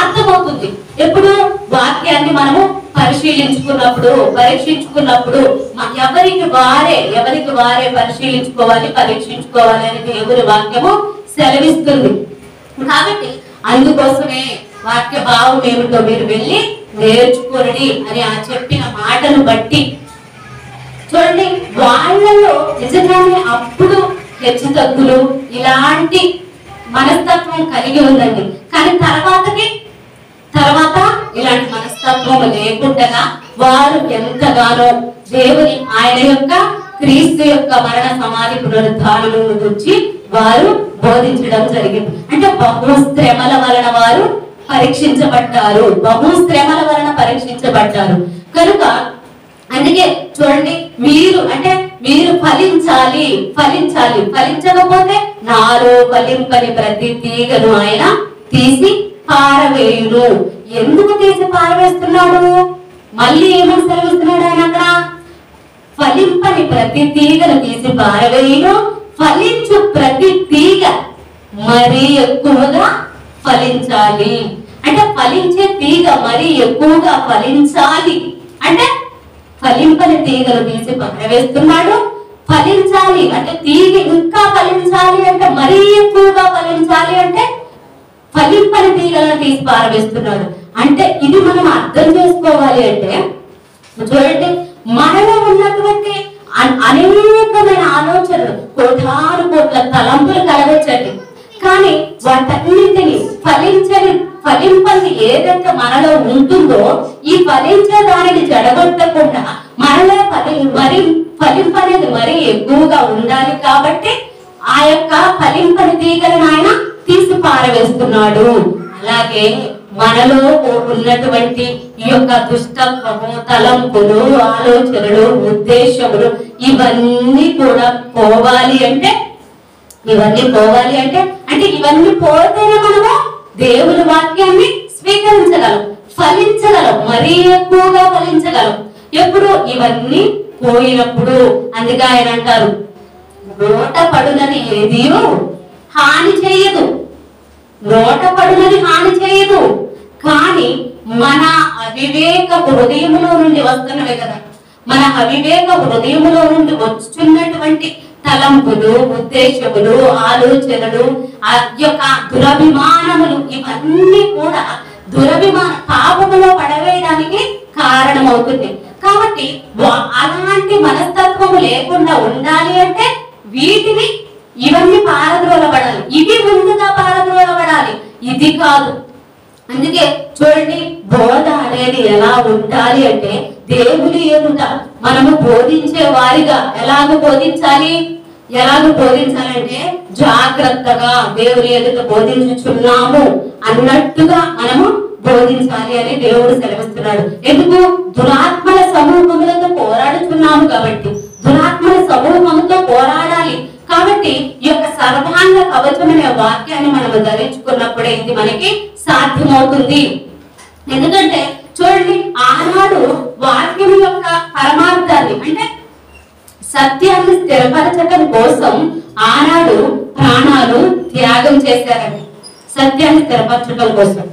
అర్థమవుతుంది. ఎప్పుడు? వాక్యాన్ని మనము పరీక్షించుకున్నప్పుడు ఎవరికి వారే పరీక్షించుకోవాలి అని దేవుని వాక్యము సెలవిస్తుంది. కాబట్టి అందుకోసమే వాక్య భావం ఏమిటో మీరు వెళ్ళి నేర్చుకోండి అని ఆ చెప్పిన మాటను బట్టి చూడండి, వాళ్ళలో నిజంగానే అప్పుడు హెచ్చుతగ్గులు ఇలాంటి మనస్తత్వం కలిగి ఉందండి. కానీ తర్వాత ఇలాంటి మనస్తత్వం లేకుండా వారు ఎంతగానో దేవుని ఆయన యొక్క క్రీస్తు యొక్క మరణ సమాధి పునరుద్ధానము గురించి వారు బోధించడం జరిగింది. అంటే బహుశ్రమల వలన వారు పరీక్షించబడ్డారు. కనుక అందుకే చూడండి, మీరు ఫలించకపోతే నాలో ఫలింపని ప్రతి తీగను ఆయన తీసి పారవేయును. ఎందుకు తీసి పారవేస్తున్నాడు? మళ్ళీ ఏమని సెలవిస్తున్నాడు ఆయన అక్కడ? ఫలింపని ప్రతి తీగను తీసి పారవేయును, ఫలించు ప్రతి తీగ మరీ ఎక్కువగా ఫలించాలి. అంటే ఫలించే తీగ మరీ ఎక్కువగా ఫలించాలి. అంటే ఫలింపని తీగలు తీసి పారవేస్తున్నాడు. ఫలించాలి అంటే తీగ ఇంకా ఫలించాలి అంటే మరీ ఎక్కువగా ఫలించాలి అంటే ఫలింపని తీగలను తీసి పారవేస్తున్నాడు. అంటే ఇది మనం అర్థం చేసుకోవాలి. అంటే చూడండి, మనలో ఉన్నటువంటి అనేకమైన ఆలోచనలు, కోటాను కోట్ల తలంపులు కలగొచ్చండి. కానీ వాటన్నిటిని ఫలింపని ఏదైతే మనలో ఉంటుందో ఈ ఫలించే దానిని జడగొట్టకుండా మనలో ఫలింపనేది మరీ ఎక్కువగా ఉండాలి. కాబట్టి ఆ యొక్క ఫలింపని తీగలను ఆయన తీసి పారవేస్తున్నాడు. అలాగే మనలో ఉన్నటువంటి ఈ యొక్క దుష్టత్వము, తలంపులు, ఆలోచనలు, ఉద్దేశములు ఇవన్నీ కూడా పోవాలి అంటే అంటే ఇవన్నీ పోతేనే మనము దేవుని వాక్యాన్ని స్వీకరించగలం, ఫలించగలం, మరీ ఎక్కువగా ఫలించగలం. ఎప్పుడు ఇవన్నీ పోయినప్పుడు. అందుకే ఆయన అంటారు, నోట పడునది ఏది హాని చేయదు, నోట పడునది హాని చేయదు. కానీ మన అవివేక హృదయములో నుండి వస్తున్నవే కదా, మన అవివేక హృదయములో నుండి వచ్చున్నటువంటి తలంపులు, ఉద్దేశములు, ఆలోచనలు, ఆ యొక్క దురభిమానములు ఇవన్నీ కూడా పాపములో పడవేయడానికి కారణమవుతుంది. కాబట్టి అలాంటి మనస్తత్వము లేకుండా ఉండాలి అంటే ఇవన్నీ పారద్రోలబడాలి. ఇవి ముందుగా పారద్రోలబడాలి, ఇది కాదు. అందుకే చూడండి, బోధ అనేది ఎలా ఉండాలి అంటే దేవుని ఎదుట మనము బోధించే వారిగా ఎలాగ బోధించాలంటే జాగ్రత్తగా దేవుని ఎదుట బోధించుచున్నాము అన్నట్టుగా మనము బోధించాలి అని దేవుడు సెలవిస్తున్నాడు. ఎందుకు? దురాత్మల సమూహములతో పోరాడుతున్నాము కాబట్టి, దురాత్మల సమూహంతో పోరాడాలి కాబట్టి ఈ యొక్క సర్వాంగ కవచం అనే వాక్యాన్ని మనము ధరించుకున్నప్పుడే ఇది మనకి సాధ్యమవుతుంది. ఎందుకంటే చూడండి, ఆనాడు వాక్యం యొక్క పరమార్థాన్ని అంటే సత్యాన్ని స్థిరపరచడం కోసం ఆనాడు ప్రాణాలు త్యాగం చేశారండి, సత్యాన్ని స్థిరపరచడం కోసం.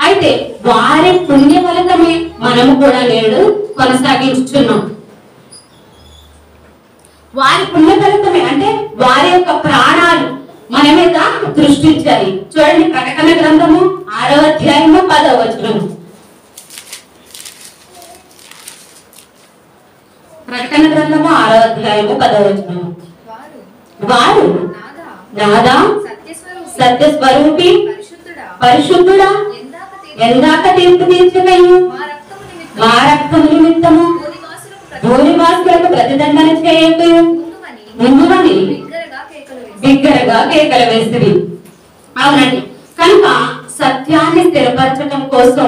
అయితే వారి పుణ్య ఫలితమే మనము కూడా నేడు కొనసాగించుచున్నాం. వారి పుణ్య ఫలితమే అంటే వారి యొక్క ప్రాణాలు మన మీద దృష్టించాలి. చూడండి, ప్రకటన గ్రంథము 6వ అధ్యాయము 10వ వచనము. ప్రకటన గ్రంథము 6వ అధ్యాయము 10వ వచనము. వారు నాదా సత్యస్వరూపి పరిశుద్ధుడా ఎందాక తీర్పు తీర్చకయు మా రక్తము నిమిత్తము భూనివాసులకు ప్రతిదండన చేయకయు ముందుమని బిగ్గరగా కేకలు వేసిరి. అవునండి, కనుక సత్యాన్ని స్థిరపరచడం కోసం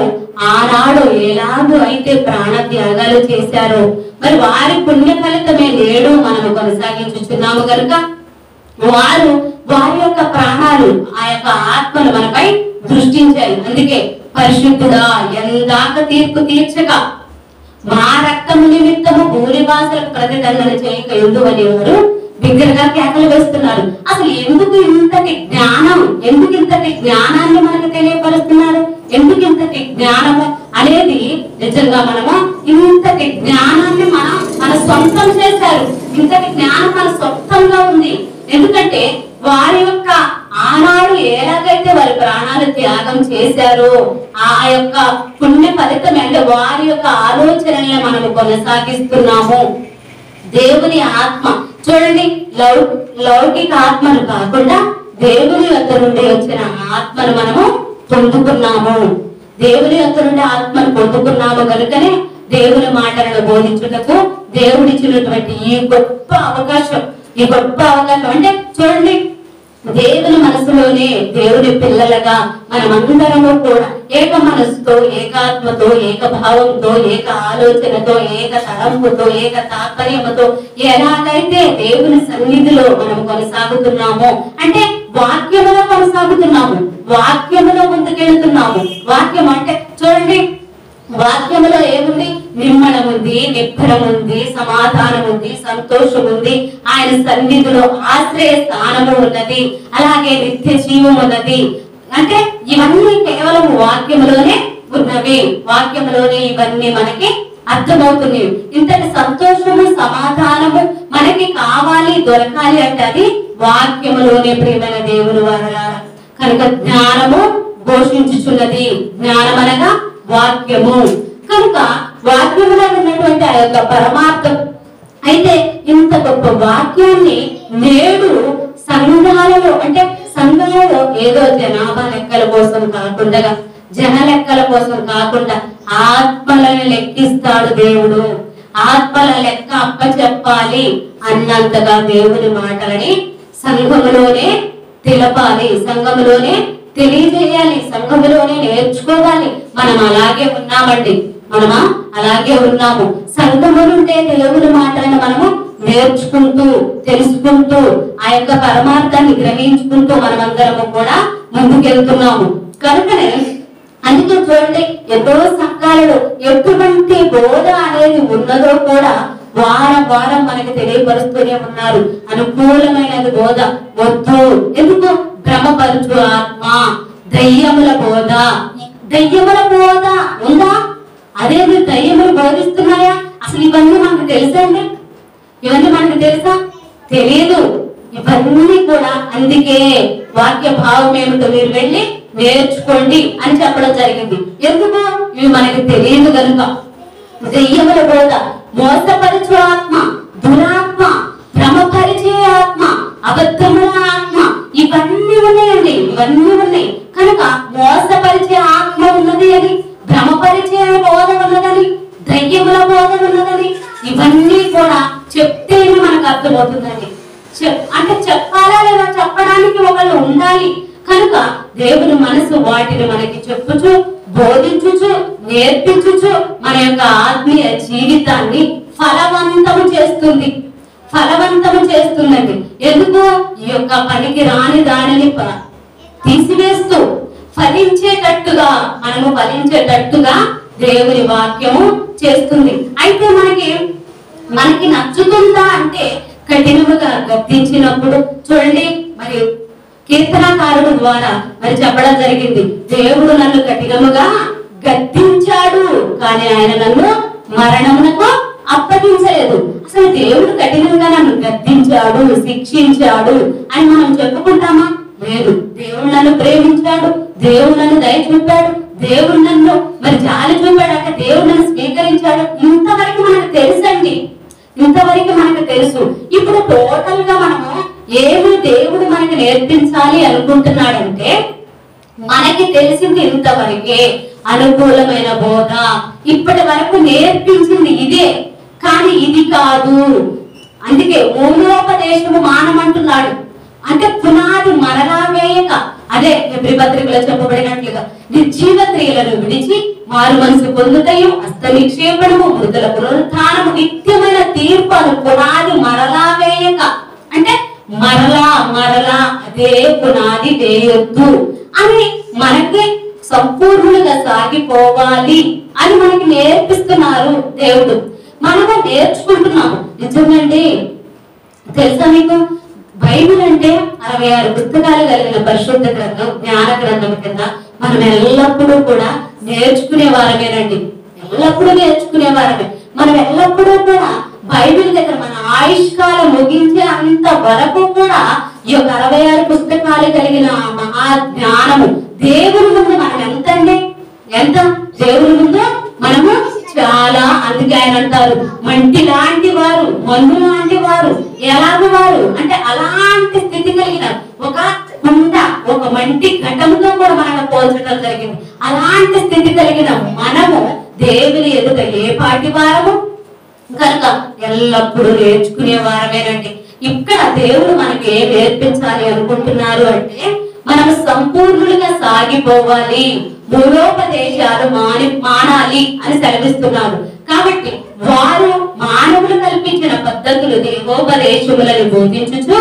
ఆనాడు ఎలాగో అయితే ప్రాణ త్యాగాలు చేశారో మరి వారి పుణ్య ఫలితమే నేడు మనము కొనసాగించుతున్నాము. కనుక వారి యొక్క ప్రాణాలు, ఆ యొక్క ఆత్మలు మనపై దృష్టించాయి. అందుకే పరిశుద్ధుడా ఎందాక తీర్పు తీర్చక మా రక్తము నిమిత్తము భూనివాసులకు ప్రతిదండన చేయక ఎందువని వారు బిగ్గరగా కేకలు వేస్తున్నారు. అసలు ఎందుకు ఇంతటి జ్ఞానాన్ని మనకు తెలియపరుస్తున్నారు? ఎందుకు ఇంతటి జ్ఞానము అనేది? నిజంగా మనము ఇంతటి జ్ఞానాన్ని మన సొంతం చేశారు. ఇంతటి జ్ఞానం మన సొంతంగా ఉంది. ఎందుకంటే వారి యొక్క ఆనాడు ఎలాగైతే వారి ప్రాణాలు త్యాగం చేశారో ఆ యొక్క పుణ్య ఫలితం అంటే వారి యొక్క ఆలోచనల్ని మనము కొనసాగిస్తున్నాము. దేవుని ఆత్మ చూడండి, లౌకిక ఆత్మను కాకుండా దేవుని వద్ద నుండి వచ్చిన ఆత్మను మనము పొందుకున్నాము. దేవుని వద్ద నుండి ఆత్మను పొందుకున్నాము కనుకనే దేవుని మాటలను బోధించుటకు దేవుడిచ్చినటువంటి ఈ గొప్ప అవకాశం అంటే చూడండి, దేవుని మనసులోనే దేవుని పిల్లలుగా మనమందరము కూడా ఏక మనసుతో, ఏకాత్మతో, ఏక భావంతో, ఏక ఆలోచనతో, ఏక తలంపుతో, ఏక తాత్పర్యముతో ఎలాగైతే దేవుని సన్నిధిలో మనం కొనసాగుతున్నామో అంటే వాక్యములో కొనసాగుతున్నాము, వాక్యములో ముందుకెళ్తున్నాము. వాక్యం అంటే చూడండి, వాక్యములో ఏముంది? నిమ్మడం ఉంది, నిబ్బరం ఉంది, సమాధానం ఉంది, సంతోషం ఉంది, ఆయన సన్నిధిలో ఆశ్రయ స్థానము ఉన్నది, అలాగే నిత్య జీవం ఉన్నది. అంటే ఇవన్నీ కేవలం వాక్యములోనే ఉన్నవి, వాక్యములోనే ఇవన్నీ మనకి అర్థమవుతుంది. ఇంతటి సంతోషము, సమాధానము మనకి కావాలి, దొరకాలి అంటే అది వాక్యములోనే. ప్రియమైన దేవుని వారలారా, కనుక జ్ఞానము ఘోషించుచున్నది. జ్ఞానం అనగా వాక్యము. కనుక వాక్యములో ఉన్నటువంటి ఏంటంటే ఆ యొక్క పరమార్థం. అయితే ఇంత గొప్ప వాక్యాన్ని నేడు సంఘాలలో, అంటే సంఘాలలో ఏదో జనాభా లెక్కల కోసం కాకుండా, జన లెక్కల కోసం కాకుండా ఆత్మలను లెక్కిస్తాడు దేవుడు. ఆత్మల లెక్క అప్ప చెప్పాలి అన్నంతగా దేవుని మాటలని సంఘములోనే తెలపాలి, సంఘములోనే తెలియజేయాలి, సంఘములోనే నేర్చుకోవాలి. మనం అలాగే ఉన్నామండి, మనమా అలాగే ఉన్నాము. సంఘములుంటే దేవుని మాటలను మనము నేర్చుకుంటూ, తెలుసుకుంటూ, ఆ యొక్క పరమార్థాన్ని గ్రహించుకుంటూ మనమందరము కూడా ముందుకెళ్తున్నాము. కనుకనే అందుకే చూడండి, ఎన్నో సంఘాలలో ఎటువంటి బోధ అనేది ఉన్నదో కూడా వారం వారం మనకి తెలియపరుస్తూనే ఉన్నారు. అనుకూలమైనది బోధ వద్దు. ఎందుకు? భ్రమపరచు ఆత్మ, దయ్యముల బోధ. దయ్యముల బోధ ఉందా? అదే దయ్యములు బోధిస్తున్నాయా? అసలు ఇవన్నీ మనకు తెలుసండి? ఇవన్నీ మనకు తెలుసా? తెలియదు. ఇవన్నీ కూడా అందుకే వాక్య భావం ఏమిటో మీరు వెళ్ళి నేర్చుకోండి అని చెప్పడం జరిగింది. ఎందుకు? ఇవి మనకి తెలియదు కనుక. దెయ్యముల బోధ, మోసపరచు ఆత్మ, దురాత్మ, భ్రమపరిచే ఆత్మ, అబద్ధముల ఆత్మ, ఇవన్నీ ఉన్నాయండి, ఇవన్నీ ఉన్నాయి. కనుక మోసపరిచే ఆత్మ ఉన్నది అని, భ్రమపరిచే బోధ ఉన్నదని, దయ్యముల బోధ ఉన్నదని, ఇవన్నీ కూడా చెప్తేనే మనకు అర్థమవుతుందండి. అంటే చెప్పాలా లేదా? చెప్పడానికి ఒకళ్ళు ఉండాలి. కనుక దేవుని మనసు వాటిని మనకి చెప్పుచు, బోధించుచు, నేర్పించుచు మన యొక్క ఆత్మీయ జీవితాన్ని ఫలవంతము చేస్తుంది, ఫలవంతము చేస్తుందండి. ఎందుకు? ఈ యొక్క పనికి రాని దానిని తీసివేస్తూ ఫలించేటట్టుగా, మనము ఫలించేటట్టుగా దేవుని వాక్యము చేస్తుంది. అయితే మనకి నచ్చుతుందా అంటే కఠినముగా గద్దించినప్పుడు చూడండి, మరి కీర్తనకారుడు ద్వారా మరి చెప్పడం జరిగింది, దేవుడు నన్ను కఠినముగా గద్దించాడు కానీ ఆయన నన్ను మరణమునకు అప్పగించలేదు. అసలు దేవుడు కఠినంగా నన్ను గద్దించాడు, శిక్షించాడు అని మనం చెప్పుకుంటామా? లేదు. దేవుడు నన్ను ప్రేమించాడు, దేవుడు నన్ను దయ చూపాడు, దేవుడు నన్ను మరి జాలి చూపాడు, అంటే దేవుడు నన్ను స్వీకరించాడు. ఇంతవరకు మనకు తెలుసండి, ఇంతవరకు మనకు తెలుసు. ఇప్పుడు టోటల్ గా మనము ఏమి దేవుడు మనకి నేర్పించాలి అనుకుంటున్నాడంటే మనకి తెలిసింది ఇంతవరకే. అనుకూలమైన బోధ ఇప్పటి వరకు నేర్పించింది ఇదే, కానీ ఇది కాదు. అందుకే మూలోపదేశము మానమంటున్నాడు. అంటే పునాది మరలా వేయక, అదే ఎబ్రీ పత్రికలో చెప్పబడినట్లుగా నిర్జీవ క్రియలను విడిచి మారు మనసు పొందుటయు, హస్త నిక్షేపణము, మృతుల పునరుత్థానము, నిత్యమైన తీర్పును పునాది మరలా వేయక, అంటే మరలా మరలా అదే పునాది వేయొద్దు అని మనకి సంపూర్ణంగా సాగిపోవాలి అని మనకి నేర్పిస్తున్నారు దేవుడు. మనము నేర్చుకుంటున్నాము. నిజంగాండి, తెలుసా మీకు? బైబిల్ అంటే 66 పుస్తకాలు కలిగిన పరిశుద్ధ గ్రంథం, జ్ఞాన గ్రంథం కింద మనం ఎల్లప్పుడూ కూడా నేర్చుకునే వారమేనండి, ఎల్లప్పుడూ నేర్చుకునే వారమే. మనం ఎల్లప్పుడూ కూడా బైబిల్ దగ్గర మన ఆయుష్కాలం ముగించే అంత వరకు కూడా ఈ యొక్క 66 పుస్తకాలు కలిగిన మహా జ్ఞానము దేవుని ముందు మనం ఎంతండి, ఎంత దేవుని ముందు మనము చాలా. అందుకే ఆయన అంటారు, మంటి లాంటి వారు, మన్ను లాంటి వారు. ఎలాంటి వారు అంటే అలాంటి స్థితి కలిగిన ఒక కుండ, ఒక మంటి ఘటముతో కూడా మనల్ని పోల్చడం జరిగింది. అలాంటి స్థితి కలిగిన మనము దేవుని ఎదుట ఏ పాటి వారము కనుక ఎల్లప్పుడూ నేర్చుకునే వారమేనండి. ఇక్కడ దేవుడు మనకి ఏం నేర్పించాలి అనుకుంటున్నారు అంటే మనం సంపూర్ణులుగా సాగిపోవాలి, మూలోపదేశాలు మానాలి అని సెలవిస్తున్నాడు. కాబట్టి వారు మానవులు కల్పించిన పద్ధతులు దేవోపదేశములను బోధించుచు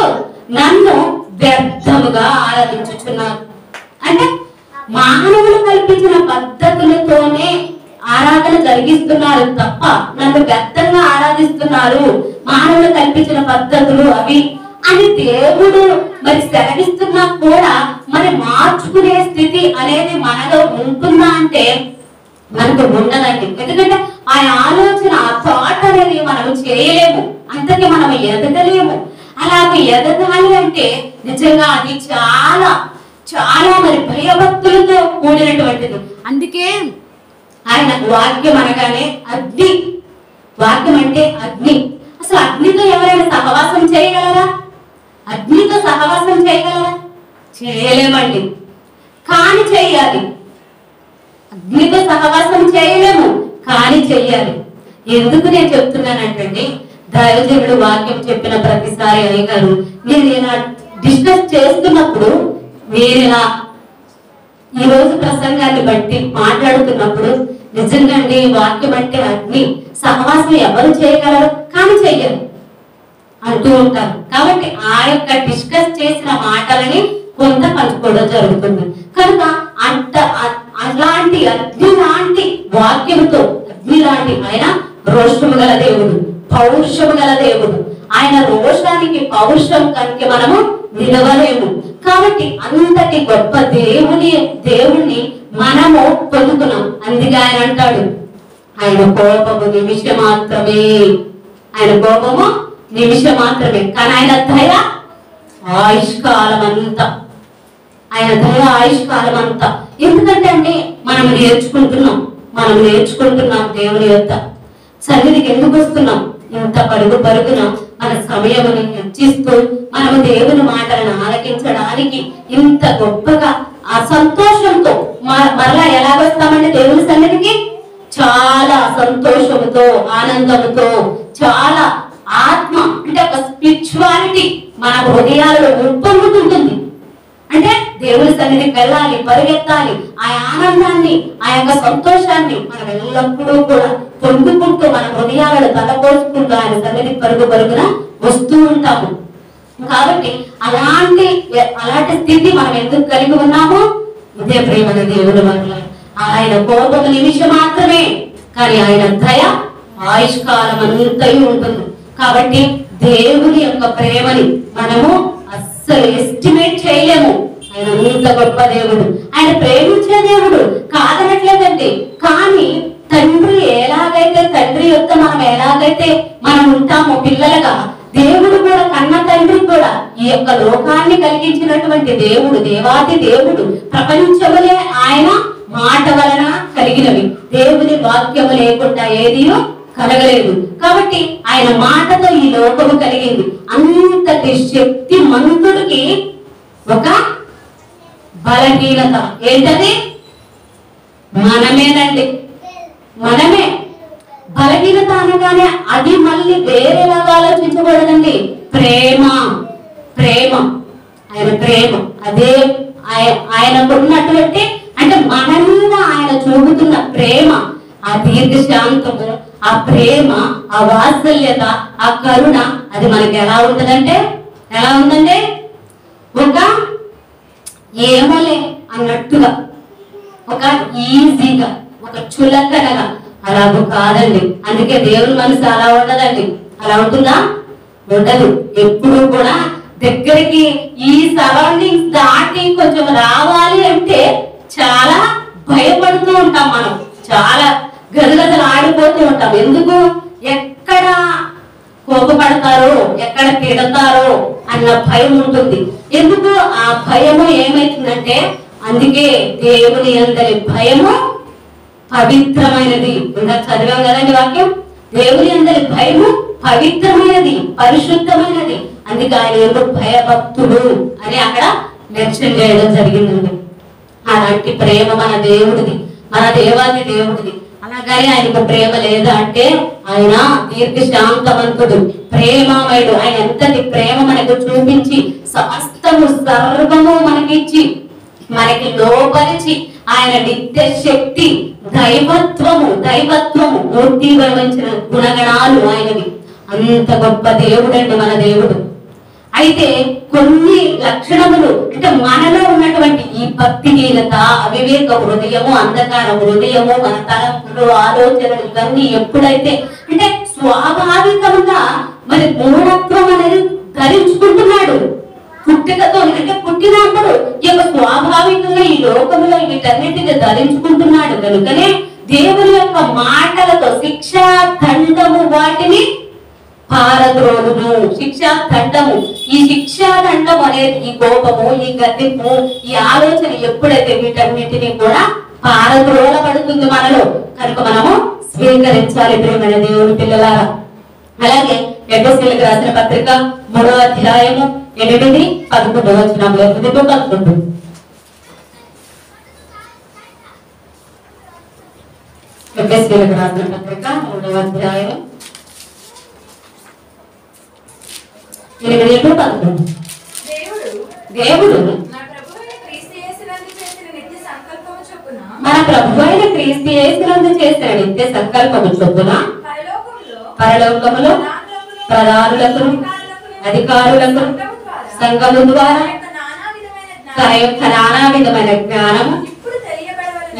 నన్ను వ్యర్థముగా ఆరాధించుచున్నారు. అంటే మానవులు కల్పించిన పద్ధతులతోనే ఆరాధన జరిగిస్తున్నారు తప్ప నన్ను వ్యర్థంగా ఆరాధిస్తున్నారు. మానవులు కల్పించిన పద్ధతులు అవి అని దేవుడు మరి సెలవిస్తున్నా కూడా మరి మార్చుకునే స్థితి అనేది మనలో ఉంటుందా అంటే మనకు ఉండదండి. ఎందుకంటే ఆ ఆలోచన, ఆ థాట్ అనేది మనం చేయలేము, అంతకి మనం ఎదగలేము. అలాగే ఎదగాలి అంటే నిజంగా అది చాలా చాలా మరి భయభక్తులతో కూడినటువంటిది. అందుకే ఆయన వాక్యం అనగానే అగ్ని, వాక్యం అంటే అగ్ని. అసలు అగ్నితో ఎవరైనా సహవాసం చేయగలరా? అగ్నితో సహవాసం చేయగలరా? చేయలేమండి. కానీ చెయ్యాలి. అగ్నితో సహవాసం చేయలేము, కానీ చెయ్యాలి. ఎందుకు నేను చెప్తున్నానంటే, దైవజనుడు వాక్యం చెప్పిన ప్రతిసారి అయ్యగారు నేను ఇలా డిస్కస్ చేస్తున్నప్పుడు, నేను ఇలా ఈ రోజు ప్రసంగాన్ని బట్టి మాట్లాడుతున్నప్పుడు, నిజంగా అండి వాక్యం అంటే అగ్ని, సహవాసం ఎవరు చేయగలరు కానీ చెయ్యరు అంటూ ఉంటారు. కాబట్టి ఆ యొక్క డిస్కస్ చేసిన మాటలని కొంత పంచుకోవడం జరుగుతుంది. కనుక అలాంటి అగ్ని లాంటి వాక్యంతో, అగ్ని లాంటి ఆయన రోషము గల దేవుడు, పౌరుషము గల దేవుడు. ఆయన రోషానికి పౌరుషం కనుక మనము నిలవలేము. కాబట్టి అంతటి గొప్ప దేవుణ్ణి మనము పొందుకున్నాం. అందుకే ఆయన అంటాడు, ఆయన కోపము నిమిషం మాత్రమే, ఆయన కోపము నిమిషం మాత్రమే, కానీ ఆయన దయ ఆయుష్కాలం అంతా, ఆయన దయ ఆయుష్కాలం అంతా. ఎందుకంటే అండి మనం నేర్చుకుంటున్నాం దేవుని యొక్క సన్నిధికి ఎందుకు వస్తున్నాం? ఇంత పరుగున మన సమయముని హెచ్చిస్తూ మనము దేవుని మాటలను ఆలకించడానికి ఇంత గొప్పగా ఆ సంతోషంతో మరలా ఎలా వస్తామంటే దేవుని సన్నిధికి చాలా సంతోషముతో, ఆనందముతో, చాలా ఆత్మ అంటే ఒక స్పిరిచువాలిటీ మన హృదయాలలో ఉప్పొంగుతుంటుంది. అంటే దేవుని సన్నిధికి వెళ్ళాలి, పరిగెత్తాలి. ఆ ఆనందాన్ని, ఆ యొక్క సంతోషాన్ని మనం ఎల్లప్పుడూ కూడా పొందుకుంటూ మన హృదయాలను తలపోసుకుంటూ ఆయన సన్నిధికి పరుగున వస్తూ ఉంటాము. కాబట్టి అలాంటి స్థితి మనం ఎందుకు కలిగి ఉన్నాము? ఇదే ప్రేమ దేవుని వల్ల. ఆయన కోపము నిమిషం మాత్రమే, కానీ ఆయన దయ ఆయుష్కాలం అంతయు ఉంటుంది. కాబట్టి దేవుని యొక్క ప్రేమని మనము అస్సలు ఎస్టిమేట్ చేయలేము. ఆయన అంత గొప్ప దేవుడు, ఆయన ప్రేమించే దేవుడు కాదనట్లేదండి. కానీ తండ్రి యొక్క మనం ఉంటామో పిల్లలుగా, దేవుడు కూడా కన్న తండ్రి కూడా ఈ యొక్క లోకాన్ని కలిగించినటువంటి దేవుడు, దేవాది దేవుడు. ప్రపంచములే ఆయన మాట వలన కలిగినవి, దేవుని వాక్యము లేకుండా ఏదియో కలగలేదు. కాబట్టి ఆయన మాటతో ఈ లోకము కలిగింది. అంతటి శక్తి మంతుడికి ఒక బలహీనత ఏంటది? మనమేనండి, మనమే. బలహీనత అనగానే అది మళ్ళీ వేరేలాగా ఆలోచించకూడదండి. ప్రేమ, ఆయన ప్రేమ, అదే ఆయనకున్నటువంటి, అంటే మన మీద ఆయన చూపుతున్న ప్రేమ, ఆ దీర్ఘశాంతము, ఆ ప్రేమ, ఆ వాత్సల్యత, ఆ కరుణ, అది మనకి ఎలా ఉంటదంటే, ఎలా ఉందంటే ఒక ఏమోలే అన్నట్టుగా, ఒక ఈజీగా, ఒక చులకనగా, అలాగూ కాదండి. అందుకే దేవుని మనసు అలా ఉండదండి. అలా ఉంటుందా? ఉండదు. ఎప్పుడు కూడా దగ్గరికి ఈ సరౌండింగ్స్ దాటి కొంచెం రావాలి అంటే చాలా భయపడుతూ ఉంటాం. మనం చాలా గదగదలు ఆడిపోతూ ఉంటాం. ఎందుకు? ఎక్కడ కోపపడతారో, ఎక్కడ తిడతారో అన్న భయం ఉంటుంది. ఎందుకు? ఆ భయము ఏమైతుందంటే, అందుకే దేవుని అందరి భయము పవిత్రమైనది. ఇంకా చదివాం కదండి వాక్యం. దేవుని అందరి భయము పవిత్రమైనది, పరిశుద్ధమైనది. అందుకే ఆయన ఎవరు భయభక్తుడు అని అక్కడ మెన్షన్ చేయడం జరిగిందండి. అలాంటి ప్రేమ మన దేవుడిది, మన దేవాది దేవుడిది. అలాగని ఆయనకు ప్రేమ లేదా అంటే, ఆయన దీర్ఘశాంతవంతుడు, ప్రేమమయుడు. ఆయన ఎంతటి ప్రేమ మనకు చూపించి, సమస్తము సర్వము మనకిచ్చి, మనకి లోపరిచి, ఆయన నిత్య శక్తి, దైవత్వము మూర్తి వహించిన గుణగణాలు ఆయనవి. అంత గొప్ప దేవుడండి మన దేవుడు. అయితే కొన్ని లక్షణములు, అంటే మనలో ఉన్నటువంటి ఈ భక్తిహీనత, అవివేక హృదయము, అంధకార హృదయము, మన తలంపులు, ఆలోచనలు, ఇవన్నీ ఎప్పుడైతే అంటే స్వాభావికంగా మరి మూఢత్వం అనేది ధరించుకుంటున్నాడు పుట్టుకతో. అంటే పుట్టినప్పుడు ఈ యొక్క స్వాభావికంగా ఈ లోకంలో వీటన్నిటిని ధరించుకుంటున్నాడు. కనుకనే దేవుని యొక్క మాటలతో శిక్షా దండము వాటిని పారద్రోలును. శిక్షా దండము, ఈ శిక్షా దండం అనేది, ఈ కోపము, ఈ గద్దింపు, ఈ ఆలోచన ఎప్పుడైతే వీటన్నిటిని కూడా పారద్రోలబడుతుంది మనలో, కనుక మనము స్వీకరించాలి ప్రియమైన దేవుని పిల్లలారా. అలాగే ఎఫెసీయులకు రాసిన పత్రిక 3వ అధ్యాయము 8, 11 వచనంలో 11. ఎఫెసీయులకు రాసిన పత్రిక 3వ అధ్యాయం 8, 11. దేవుడు మన ప్రభువైన క్రీస్తు యేసునందు చేసిన నిత్య సంకల్పము చొప్పున పరలోకములో ప్రధానులకు అధికారులకు సంఘము ద్వారా తన యొక్క నానా విధమైన జ్ఞానము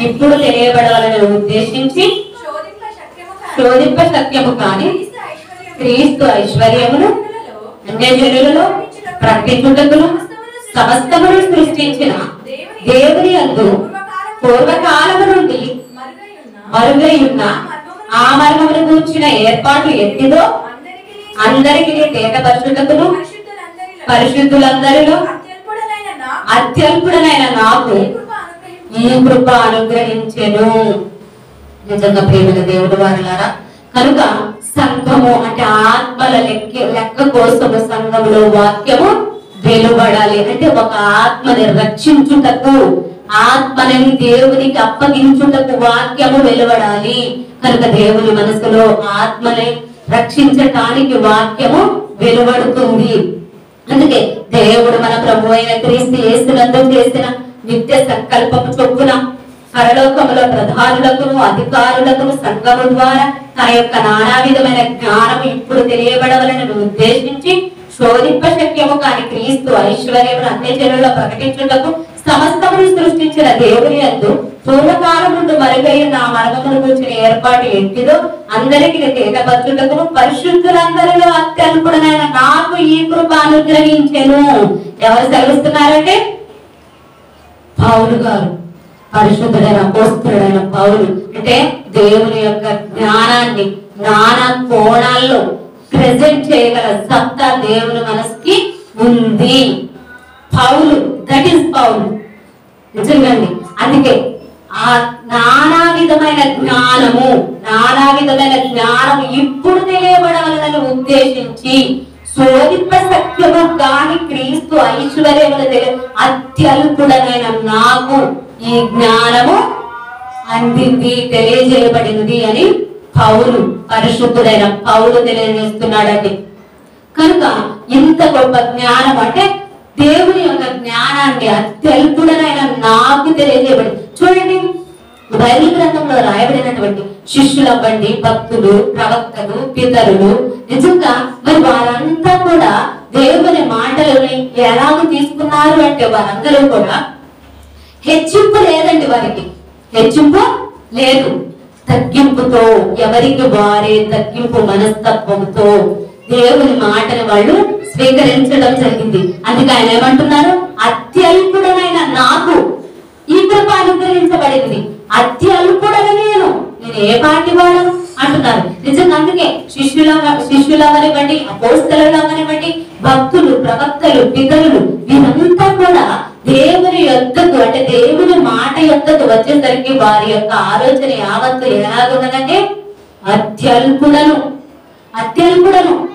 ఇప్పుడు తెలియబడవాలని ఉద్దేశించి శోధింప శక్యము కాని క్రీస్తు ఐశ్వర్యమును అన్యజనులలో ప్రకటించుటకును సమస్తమును సృష్టించిన దేవుని యందు పూర్వకాలము నుండి మరుగై ఉన్న ఆ మర్మమును గూర్చిన ఏర్పాటు ఎట్టిదో అందరికీ తేటపరచుటకును పరిశుద్ధులందరిలో అత్యల్పుడనైన నాకు ఈ కృప అనుగ్రహించెను. నిజంగా ప్రేమల దేవుడు వారులారా, కనుక సంఘము అంటే ఆత్మల లెక్క కోసము సంఘములో వాక్యము వెలువడాలి. అంటే ఒక ఆత్మని రక్షించుటకు, ఆత్మని దేవునికి అప్పగించుటకు వాక్యము వెలువడాలి. కనుక దేవుని మనసులో ఆత్మని రక్షించటానికి వాక్యము వెలువడుతుంది. అందుకే దేవుడు మన ప్రభు అయిన క్రీస్తు యేసునందు చేసిన నిత్య సంకల్పము చొప్పున పరలోకములో ప్రధానులకును అధికారులకును సంఘము ద్వారా తన యొక్క నానా విధమైన జ్ఞానము ఇప్పుడు తెలియబడవలని ఉద్దేశించి శోధింప శక్యము కాని క్రీస్తు ఐశ్వర్యమును అన్యజనులలో ప్రకటించుటకు సమస్తమును సృష్టించిన దేవుని యందు పూర్వకాలం నుండి మరుగైన ఆ మర్మమును గురించిన ఏర్పాటు ఎట్టిదో అందరికీ తేటపరచుటకును పరిశుద్ధులందరిలో అత్యల్పుడనైన నాకు ఈ కృప అనుగ్రహించెను. ఎవరు సెలవిస్తున్నారంటే పౌలు గారు, పరిశుద్ధుడైన అపోస్తలుడైన పౌలు. అంటే దేవుని యొక్క జ్ఞానాన్ని నానా కోణాల్లో ప్రెజెంట్ చేయగల సత్తా దేవుని మనసుకి ఉంది. పౌలు, దట్ ఈస్ పౌలు. నిజంగాండి. అందుకే ఆ నానా విధమైన జ్ఞానము ఇప్పుడు తెలియబడవాలని ఉద్దేశించి శోధింప సత్యము కాని క్రీస్తు ఐశ్వర్యములు అత్యల్పుడనైన నాకు ఈ జ్ఞానము అందింది, తెలియజేయబడింది అని పౌలు, పరిశుద్ధుడైన పౌలు తెలియజేస్తున్నాడండి. కనుక ఇంత గొప్ప జ్ఞానం అంటే దేవుని యొక్క జ్ఞానాన్ని అత్యల్పుడనైన నాకు తెలియజేయబడింది. చూడండి, బైబిల్ గ్రంథంలో రాయబడినటువంటి శిష్యులవ్వండి, భక్తులు, ప్రవక్తలు, పితరులు, నిజంగా మరి వారంతా కూడా దేవుని మాటలని ఎలాగ తీసుకున్నారు అంటే వారందరూ కూడా హెచ్చింపు లేదండి. వారికి హెచ్చింపు లేదు. తగ్గింపుతో, ఎవరికి వారే తగ్గింపు మనస్తత్వంతో దేవుని మాటని వాళ్ళు స్వీకరించడం జరిగింది. అందుకే ఆయన ఏమంటున్నారు, అత్యల్పుడనైన నాకు ఈ కృప అనుగ్రహించబడింది. అత్యల్పుడన నేను ఏ పాటి వాడను అంటున్నారు. నిజంగా అందుకే శిష్యులవనివ్వండి, అపోస్తలులవనివ్వండి, భక్తులు, ప్రవక్తలు, పితరులు వీరంతా కూడా దేవుని యొద్దకు అంటే దేవుని మాట యొద్దకు వచ్చేసరికి వారి యొక్క ఆలోచన యావత్తు ఎలాగున్నదంటే అత్యల్పుడను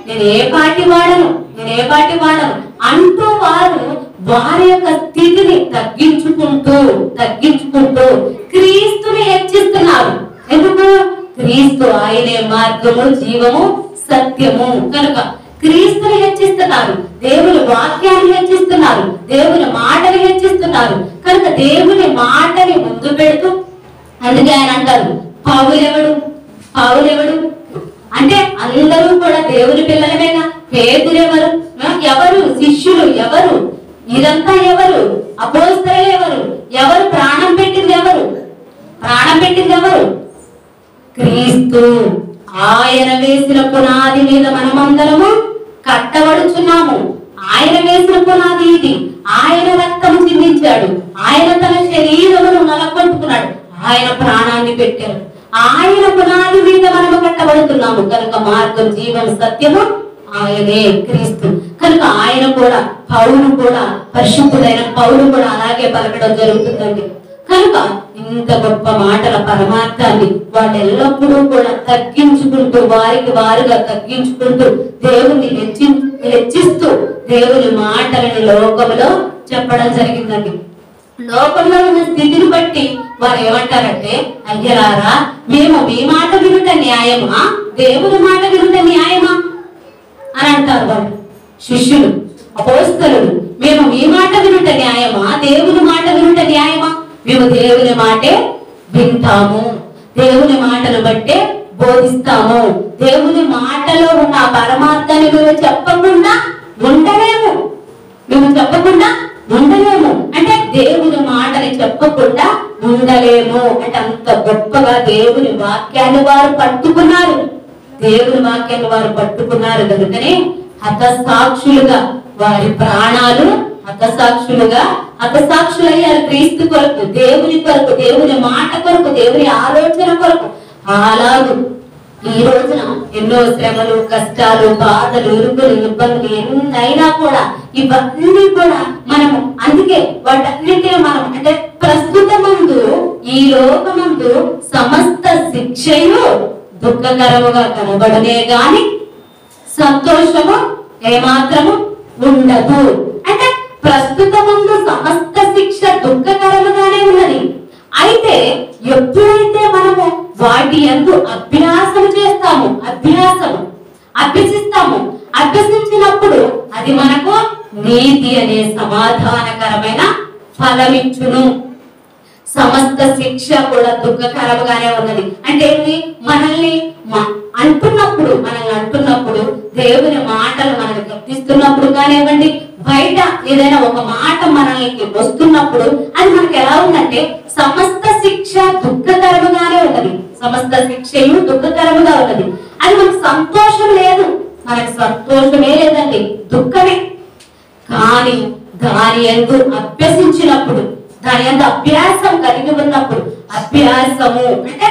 నేను ఏ పాటి వాడను అంటూ వారు వారి యొక్క స్థితిని తగ్గించుకుంటూ క్రీస్తుని హెచ్చిస్తున్నారు. ఎందుకు? క్రీస్తు ఆయనే మార్గము, జీవము, సత్యము. కనుక క్రీస్తుని హెచ్చిస్తున్నారు, దేవుని వాక్యాన్ని హెచ్చిస్తున్నారు, దేవుని మాటని హెచ్చిస్తున్నారు. కనుక దేవుని మాటని ముందు పెడుతూ, అందుకే ఆయన అంటారు పౌలెవడు అంటే అందరూ కూడా దేవుని పిల్లలమేనా? పేతురెవరు? ఎవరు శిష్యులు? ఎవరు? ఇదంతా ఎవరు? అపోస్తలులు ఎవరు? ప్రాణం పెట్టింది ఎవరు? క్రీస్తు. ఆయన వేసిన పునాది మీద మనమందరము కట్టబడుచున్నాము. ఆయన వేసిన పునాది ఇది. ఆయన రక్తము చిందించాడు, ఆయన తన శరీరమును నలకొట్టుకున్నాడు, ఆయన ప్రాణాన్ని పెట్టాడు. ఆయన పునాది మీద మనము కట్టబడుతున్నాము. కనుక మార్గం, జీవం, సత్యము ఆయనే క్రీస్తు. కనుక ఆయన కూడా, పౌలు కూడా, పరిశుద్ధుడైన పౌలు కూడా అలాగే పలకడం జరుగుతుందండి. కనుక ఇంత గొప్ప మాటల పరమార్థాన్ని వాళ్ళు ఎల్లప్పుడూ కూడా తగ్గించుకుంటూ వారికి వారుగా తగ్గించుకుంటూ దేవుని హెచ్చిస్తూ దేవుని మాటలని లోకంలో చెప్పడం జరిగిందండి. లోకంలో ఉన్న స్థితిని బట్టి వారు ఏమంటారంటే, అయ్యలారా మేము మీ మాట వినుట న్యాయమా, దేవుని మాట వినుట న్యాయమా అని అంటారు వాళ్ళు. శిష్యులు అపోస్తలులు మేము మీ మాట వినుట న్యాయమా, దేవుని మాట వినుట న్యాయమా? మేము దేవుని మాటే వింటాము, దేవుని మాటను బట్టే బోధిస్తాము. దేవుని మాటలో ఉన్న పరమార్థాన్ని మేము చెప్పకుండా ఉండలేము, మేము చెప్పకుండా ఉండలేము అంటే దేవుని మాటని చెప్పకుండా ఉండలేము అంటే అంత గొప్పగా దేవుని వాక్యాన్ని వారు పట్టుకున్నారు. దేవుని వాక్యాన్ని వారు పట్టుకున్నారు కనుకనే హతసాక్షులుగా వారి ప్రాణాలు హతసాక్షులయ్యారు క్రీస్తు కొరకు, దేవుని కొరకు, దేవుని మాట కొరకు, దేవుని ఆలోచన కొరకు. అలాగూ ఈ రోజున ఎన్నో శ్రమలు, కష్టాలు, బాధలు, ఇరుకులు, ఇబ్బందులు ఎన్నైనా కూడా ఇవన్నీ కూడా మనము అందుకే వాటన్నిటినీ మనం అంటే ప్రస్తుతమందు ఈ లోకమందు సమస్త శిక్షయు దుఃఖకరముగా కనబడనే గాని సంతోషము ఏమాత్రము ఉండదు. అంటే ప్రస్తుతమందు సమస్త శిక్ష దుఃఖకరముగానే ఉన్నది. అయితే ఎప్పుడైతే మనము వాటి యందు అభ్యాసం చేస్తాము, అభ్యసించినప్పుడు అది మనకు నీతి అనే సమాధానకరమైన ఫలమిచ్చును. సమస్త శిక్ష కూడా దుఃఖకరముగానే ఉన్నది. అంటే మనల్ని అంటున్నప్పుడు దేవుని మాటలు మనల్ని గర్తిస్తున్నప్పుడు కానివ్వండి, బయట ఏదైనా ఒక మాట మనల్ని వస్తున్నప్పుడు అది మనకి ఎలా ఉందంటే సమస్త శిక్ష దుఃఖకరముగానే ఉన్నది. సమస్త శిక్షయు దుఃఖకరముగా ఉన్నది. అది మనకు సంతోషం లేదు, మనకు సంతోషమే లేదండి, దుఃఖమే. కానీ దాని యందు అభ్యసించినప్పుడు, దాని యందు అభ్యాసం కలిగి ఉన్నప్పుడు, అభ్యాసము అంటే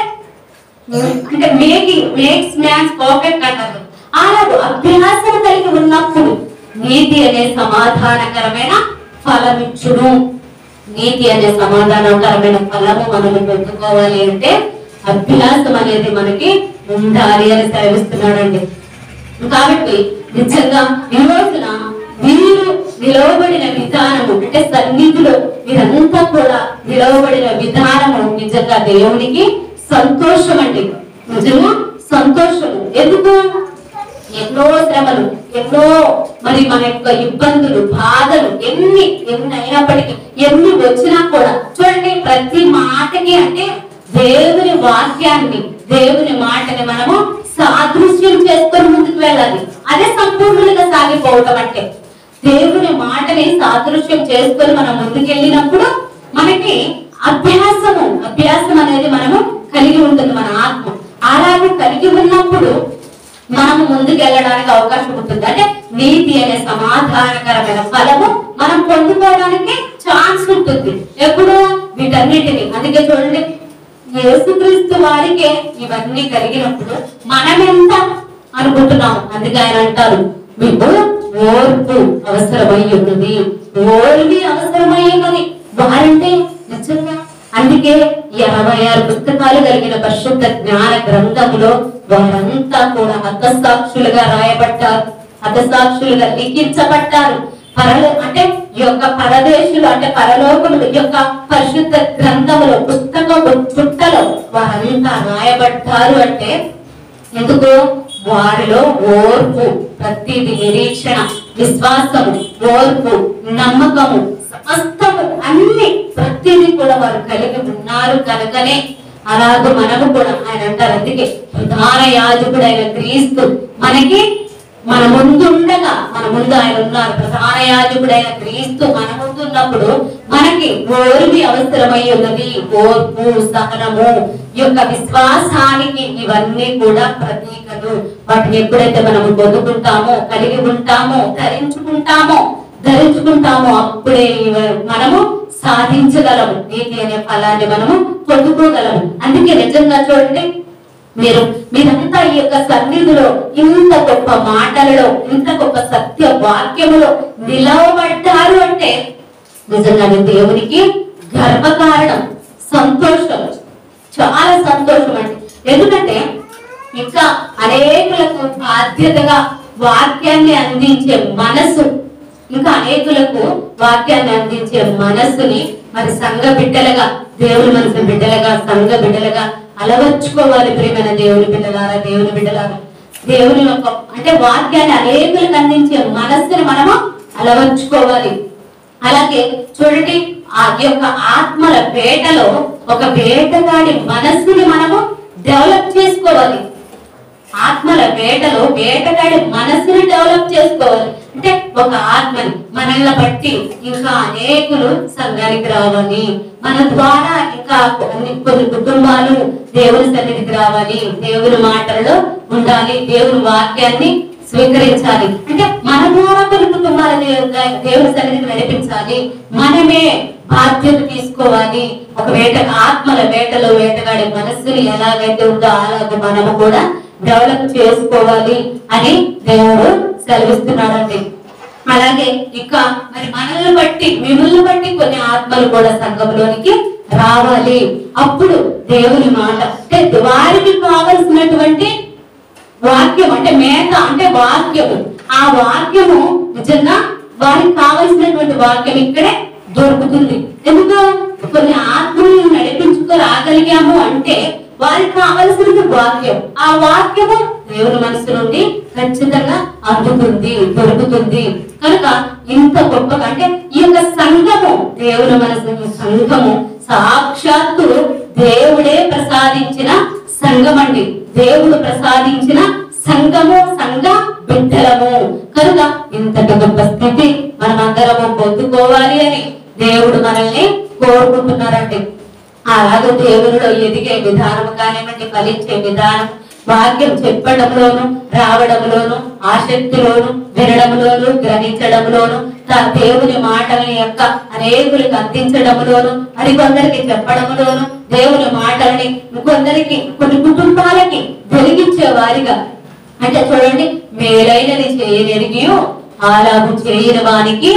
మేక్స్ మ్యాన్స్ పర్ఫెక్ట్ అంటారు. అలాగే అభ్యాసం కలిగి ఉన్నప్పుడు నీతి అనే సమాధానకరమైన ఫలమిచ్చును. నీతి అనే సమాధానకరమైన ఫలము మనము పొందుకోవాలి అంటే అభ్యాసం అనేది మనకి ఉండాలి అని సెలవిస్తున్నాడండి. కాబట్టి నిజంగా ఈ రోజున వీరు నిలవబడిన విధానము అంటే సన్నిధిలో వీరంతా కూడా నిలవబడిన విధానము నిజంగా దేవునికి సంతోషం అండి, నిజంగా సంతోషము. ఎందుకు? ఎన్నో శ్రమలు, ఎన్నో మరి మన యొక్క ఇబ్బందులు, బాధలు ఎన్ని అయినప్పటికీ, ఎన్ని వచ్చినా కూడా చూడండి ప్రతి మాటకి అంటే దేవుని వాక్యాన్ని, దేవుని మాటని మనము సాదృశ్యం చేసుకొని ముందుకు వెళ్ళాలి. అదే సంపూర్ణంగా సాగిపోవటం అంటే దేవుని మాటని సాదృశ్యం చేసుకొని మనం ముందుకెళ్ళినప్పుడు మనకి అభ్యాసం అనేది మనము కలిగి ఉంటుంది మన ఆత్మ. అలాగే కలిగి ఉన్నప్పుడు మనము ముందుకు వెళ్ళడానికి అవకాశం ఉంటుంది. అంటే నీతి అనే సమాధానకరమైన ఫలము మనం పొందుకోవడానికి ఛాన్స్ ఉంటుంది ఎప్పుడు వీటన్నిటిని. అందుకే చూడండి యేసుక్రీస్తు వారికే ఇవన్నీ కలిగినప్పుడు మనం ఎంత అనుకుంటున్నాము. అందుకే ఆయన అంటారు మీకు ఓర్పు అవసరమై ఉన్నది, ఓర్వి అవసరమై ఉన్నది. వారంటే నిజంగా అందుకే 66 పుస్తకాలు కలిగిన పరిశుద్ధ జ్ఞాన గ్రంథములో వారంతా కూడా హతసాక్షులుగా రాయబడ్డారు, హతసాక్షులుగా లిఖించబడ్డారు. అంటే ఈ యొక్క పరదేశులు అంటే పరలోకములు ఈ యొక్క పరిశుద్ధ గ్రంథములో పుస్తకము చుట్టలో వారంతా రాయబడ్డారు. అంటే ఎందుకు? వారిలో ఓర్పు, ప్రతిది నిరీక్షణ, విశ్వాసము, ఓర్పు, నమ్మకము, సమస్తము అన్ని ప్రతిదీ కూడా వారు కలిగి ఉన్నారు కనుకనే అలాగే మనము కూడా ఆయన అంటారు. అందుకే ప్రధాన యాజకుడైన క్రీస్తు మనకి మన ముందుండగా, మన ముందు ఆయన ఉన్నారు. ప్రధాన యాజకుడైన క్రీస్తు మన ముందు ఉన్నప్పుడు మనకి ఓర్వి అవసరమై ఉన్నది. ఓర్పు, సహనము, ఈ యొక్క విశ్వాసానికి ఇవన్నీ కూడా ప్రతీకలు. వాటిని ఎప్పుడైతే మనము పొందుకుంటామో, కలిగి ఉంటామో, ధరించుకుంటామో అప్పుడే మనము సాధించగలము. నీతి అనే ఫలాన్ని మనము పొందుకోగలము. అందుకే నిజంగా చూడండి మీరంతా ఈ యొక్క సన్నిధిలో ఇంత గొప్ప మాటలలో, ఇంత గొప్ప సత్య వాక్యములో నిలవబడ్డారు అంటే నిజంగా దేవునికి గర్వకారణం, సంతోషం. ఎందుకంటే ఇంకా అనేకులకు బాధ్యతగా వాక్యాన్ని అందించే మనసు, ఇంకా అనేకులకు వాక్యాన్ని అందించే మనస్సుని మరి సంఘ బిడ్డలుగా, దేవుని మనసు బిడ్డలుగా, సంఘ బిడ్డలుగా అలవర్చుకోవాలి. ప్రియమైన దేవుని బిడ్డలారా, దేవుని బిడ్డలారా, దేవుని యొక్క అంటే వాక్యాన్ని అనేకులకు అందించే మనస్సుని మనము అలవర్చుకోవాలి. అలాగే చూడండి, ఆ యొక్క ఆత్మల వేటలో ఒక వేటగాడి మనస్సుని మనము డెవలప్ చేసుకోవాలి. ఆత్మల వేటలో వేటగాడి మనస్సుని డెవలప్ చేసుకోవాలి. అంటే ఒక ఆత్మని మనల్ని బట్టి ఇంకా అనేకులు సంఘానికి రావాలి, మన ద్వారా ఇంకా కొన్ని కుటుంబాలు దేవుని సన్నిధికి రావాలి, దేవుని మాటల్లో ఉండాలి, దేవుని వాక్యాన్ని స్వీకరించాలి. అంటే మన ద్వారా కొన్ని కుటుంబాల దేవుని సన్నిధికి నడిపించాలి. మనమే బాధ్యత తీసుకోవాలి. ఒక ఆత్మల వేటలో వేటగాడి మనస్సుని ఎలాగైతే ఉందో అలాగే మనము కూడా డెవలప్ చేసుకోవాలి అని దేవుడు సెలవిస్తున్నాడండి. అలాగే ఇక మరి మనల్ని బట్టి, మిమ్మల్ని బట్టి కొన్ని ఆత్మలు కూడా సంఘంలోనికి రావాలి. అప్పుడు దేవుని మాట అంటే వారికి కావలసినటువంటి వాక్యం అంటే మేత అంటే వాక్యము, ఆ వాక్యము నిజంగా వారికి కావలసినటువంటి వాక్యం ఇక్కడే దొరుకుతుంది. ఎందుకు కొన్ని ఆత్మలను నడిపించుకు రాగలిగాము అంటే వారికి కావలసిన వాక్యం, ఆ వాక్యము దేవుని మనసు నుండి ఖచ్చితంగా అందుతుంది, దొరుకుతుంది. కనుక ఇంత గొప్పగా అంటే ఈ యొక్క సంఘము, దేవుని మనసు సంఘము సాక్షాత్తు దేవుడే ప్రసాదించిన సంఘం అండి. దేవుడు ప్రసాదించిన సంఘము, సంఘ బిడ్డలము. కనుక ఇంతటి గొప్ప స్థితి మనం అందరము పొందుకోవాలి అని దేవుడు మనల్ని కోరుకుంటున్నారండి. అలాగే దేవునిలో ఎదిగే విధానం కానివ్వండి, ఫలించే విధానం, వాక్యం చెప్పడంలోను, రావడంలోను, ఆసక్తిలోను, వినడంలోను, గ్రహించడంలోను, దేవుని మాటల యొక్క అనేకులకు అందించడంలోను, మరికొందరికి చెప్పడంలోను, దేవుని మాటలని ఇంకొందరికి కొన్ని కుటుంబాలకి వెలిగించే వారిగా. అంటే చూడండి, మేలైనది చేయనెరిగియో అలాగు చేయని వానికి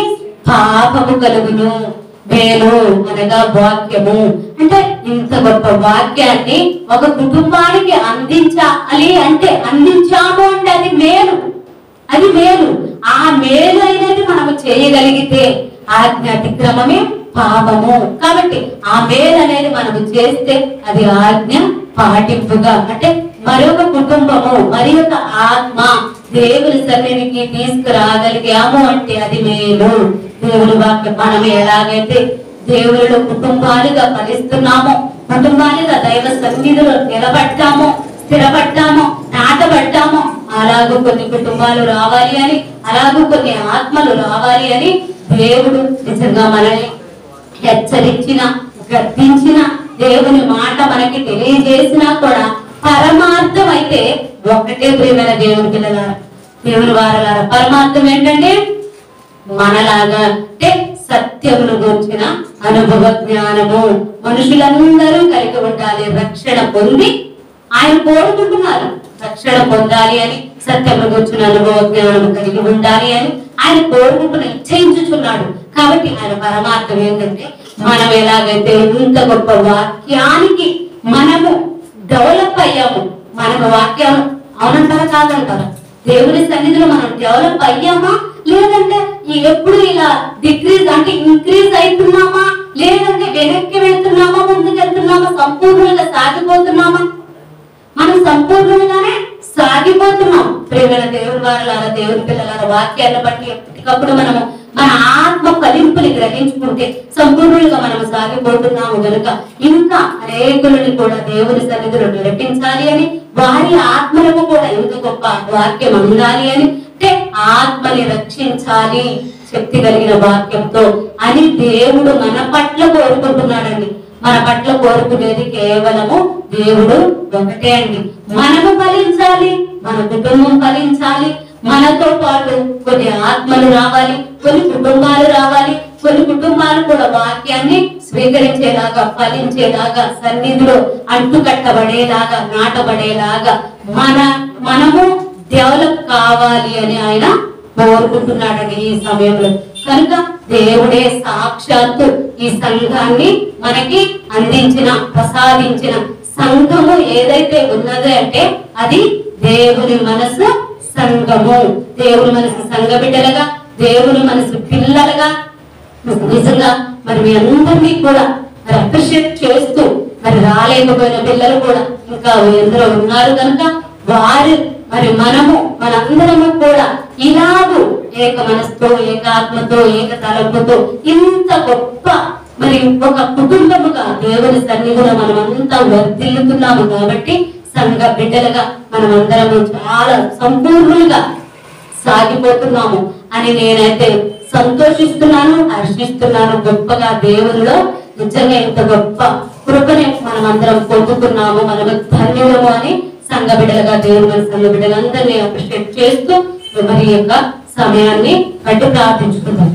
పాపము కలుగును. మేలు అనగా వాక్యము. అంటే ఇంత గొప్ప వాక్యాన్ని ఒక కుటుంబానికి అందించాలి అంటే, అందించాము అంటే అది మేలు, అది మేలు. ఆ మేలు అనేది మనము చేయగలిగితే ఆజ్ఞ అతిక్రమమే పాపము. కాబట్టి ఆ మేలు అనేది మనము చేస్తే అది ఆజ్ఞ పాటింపుగా, అంటే మరొక కుటుంబము, మరి ఒక ఆత్మ దేవుని సన్నిధికి తీసుకురాగలిగాము అంటే అది మేలు. దేవుని వాక్యం మనం ఎలాగైతే దేవునిలో కుటుంబాలుగా ఫలిస్తున్నామో, కుటుంబాలుగా దైవ సన్నిధిలో నిలబడ్డామో, స్థిరపడ్డామో, నాటబడ్డామో, అలాగూ కొన్ని కుటుంబాలు రావాలి అని, అలాగూ కొన్ని ఆత్మలు రావాలి అని దేవుడు నిజంగా మనల్ని హెచ్చరించిన, గద్దించిన, దేవుని మాట మనకి తెలియజేసినా కూడా పరమార్థం అయితే ఒకటే. ప్రియమైన దేవుని పిల్లలారా, దేవుని వారలారా, పరమార్థం ఏంటంటే మనలాగా అంటే సత్యమును గురించిన అనుభవ జ్ఞానము మనుషులందరూ కలిగి ఉండాలి. రక్షణ పొంది ఆయన కోరుకుంటున్నారు, రక్షణ పొందాలి అని, సత్యమును గురించిన అనుభవ జ్ఞానము కలిగి ఉండాలి అని ఆయన కోరుకుంటున్న ఇచ్ఛయించుచున్నాడు. కాబట్టి ఆయన పరమార్థం ఏంటంటే మనం ఎలాగైతే ఇంత గొప్ప వాక్యానికి మనము డెవలప్ అయ్యాము, మనకు వాక్యం అవునంటారా కాదంటారా? దేవుని సన్నిధిలో మనం డెవలప్ అయ్యామా, లేదంటే ఎప్పుడు ఇలా డిక్రీజ్ అంటే ఇంక్రీజ్ అవుతున్నామా, లేదంటే వెనక్కి వెళ్తున్నామా, ముందుకు వెళ్తున్నామా, సంపూర్ణంగా సాగిపోతున్నామా? మనం సంపూర్ణంగానే సాగిపోతున్నాం. ప్రేమల దేవుని వారలారా, దేవుని పిల్లలారా, వాక్యాన్ని బట్టి ఎప్పటికప్పుడు మనము మన ఆత్మ ఫలింపుని గ్రహించుకుంటే సంపూర్ణంగా మనం సాగిపోతున్నాము. కనుక ఇంకా అనేకులని కూడా దేవుని సన్నిధిలో నడిపించాలి అని, వారి ఆత్మలకు కూడా ఎంత గొప్ప వాక్యం అందాలి అని, అంటే ఆత్మని రక్షించాలి శక్తి కలిగిన వాక్యంతో అని దేవుడు మన పట్ల కోరుకుంటున్నాడండి. మన పట్ల కోరుకునేది కేవలము దేవుడు ఒకటే అండి. మనము ఫలించాలి, మన కుటుంబం ఫలించాలి, మనతో పాటు కొన్ని ఆత్మలు రావాలి, కొన్ని కుటుంబాలు రావాలి, కొన్ని కుటుంబాలు కూడా వాక్యాన్ని స్వీకరించేలాగా, ఫలించేలాగా, సన్నిధిలో అంటుకట్టబడేలాగా, నాటబడేలాగా మనము డెవలప్ కావాలి అని ఆయన కోరుకుంటున్నాడండి ఈ సమయంలో. కనుక దేవుడే సాక్షాత్తు ఈ సంఘాన్ని మనకి అందించిన, ప్రసాదించిన సంఘము ఏదైతే ఉన్నది అంటే అది దేవుని మనసు సంఘము. దేవుని మనసు సంఘ బిడ్డలుగా, దేవుని మనసు పిల్లలుగా నిజంగా మరి మీ అందరినీ కూడా మరి అప్రిషియేట్ చేస్తూ, మరి రాలేకపోయిన పిల్లలు కూడా ఇంకా ఎందరో ఉన్నారు కనుక వారు మరి మనందరము కూడా ఇలాగూ ఏక మనసుతో, ఏక ఆత్మతో, ఏక తలంపుతో ఇంత గొప్ప మరి ఒక కుటుంబముగా దేవుని సన్నిధిలో మనమంతా వర్ధిల్లుతున్నాము. కాబట్టి సంఘ బిడ్డలుగా మనమందరము చాలా సంపూర్ణంగా సాగిపోతున్నాము అని నేనైతే సంతోషిస్తున్నాను, హర్షిస్తున్నాను. గొప్పగా దేవునిలో నిజంగా ఇంత గొప్ప కృపని మనం అందరం పొందుతున్నాము, మనము ధన్యులము అని సంఘ బిడ్డలుగా దేవుని సంఘ బిడ్డలందరినీ అప్రిషియేట్ చేస్తూ మరి యొక్క సమయాన్ని బట్టి ప్రార్థించుకుందాం.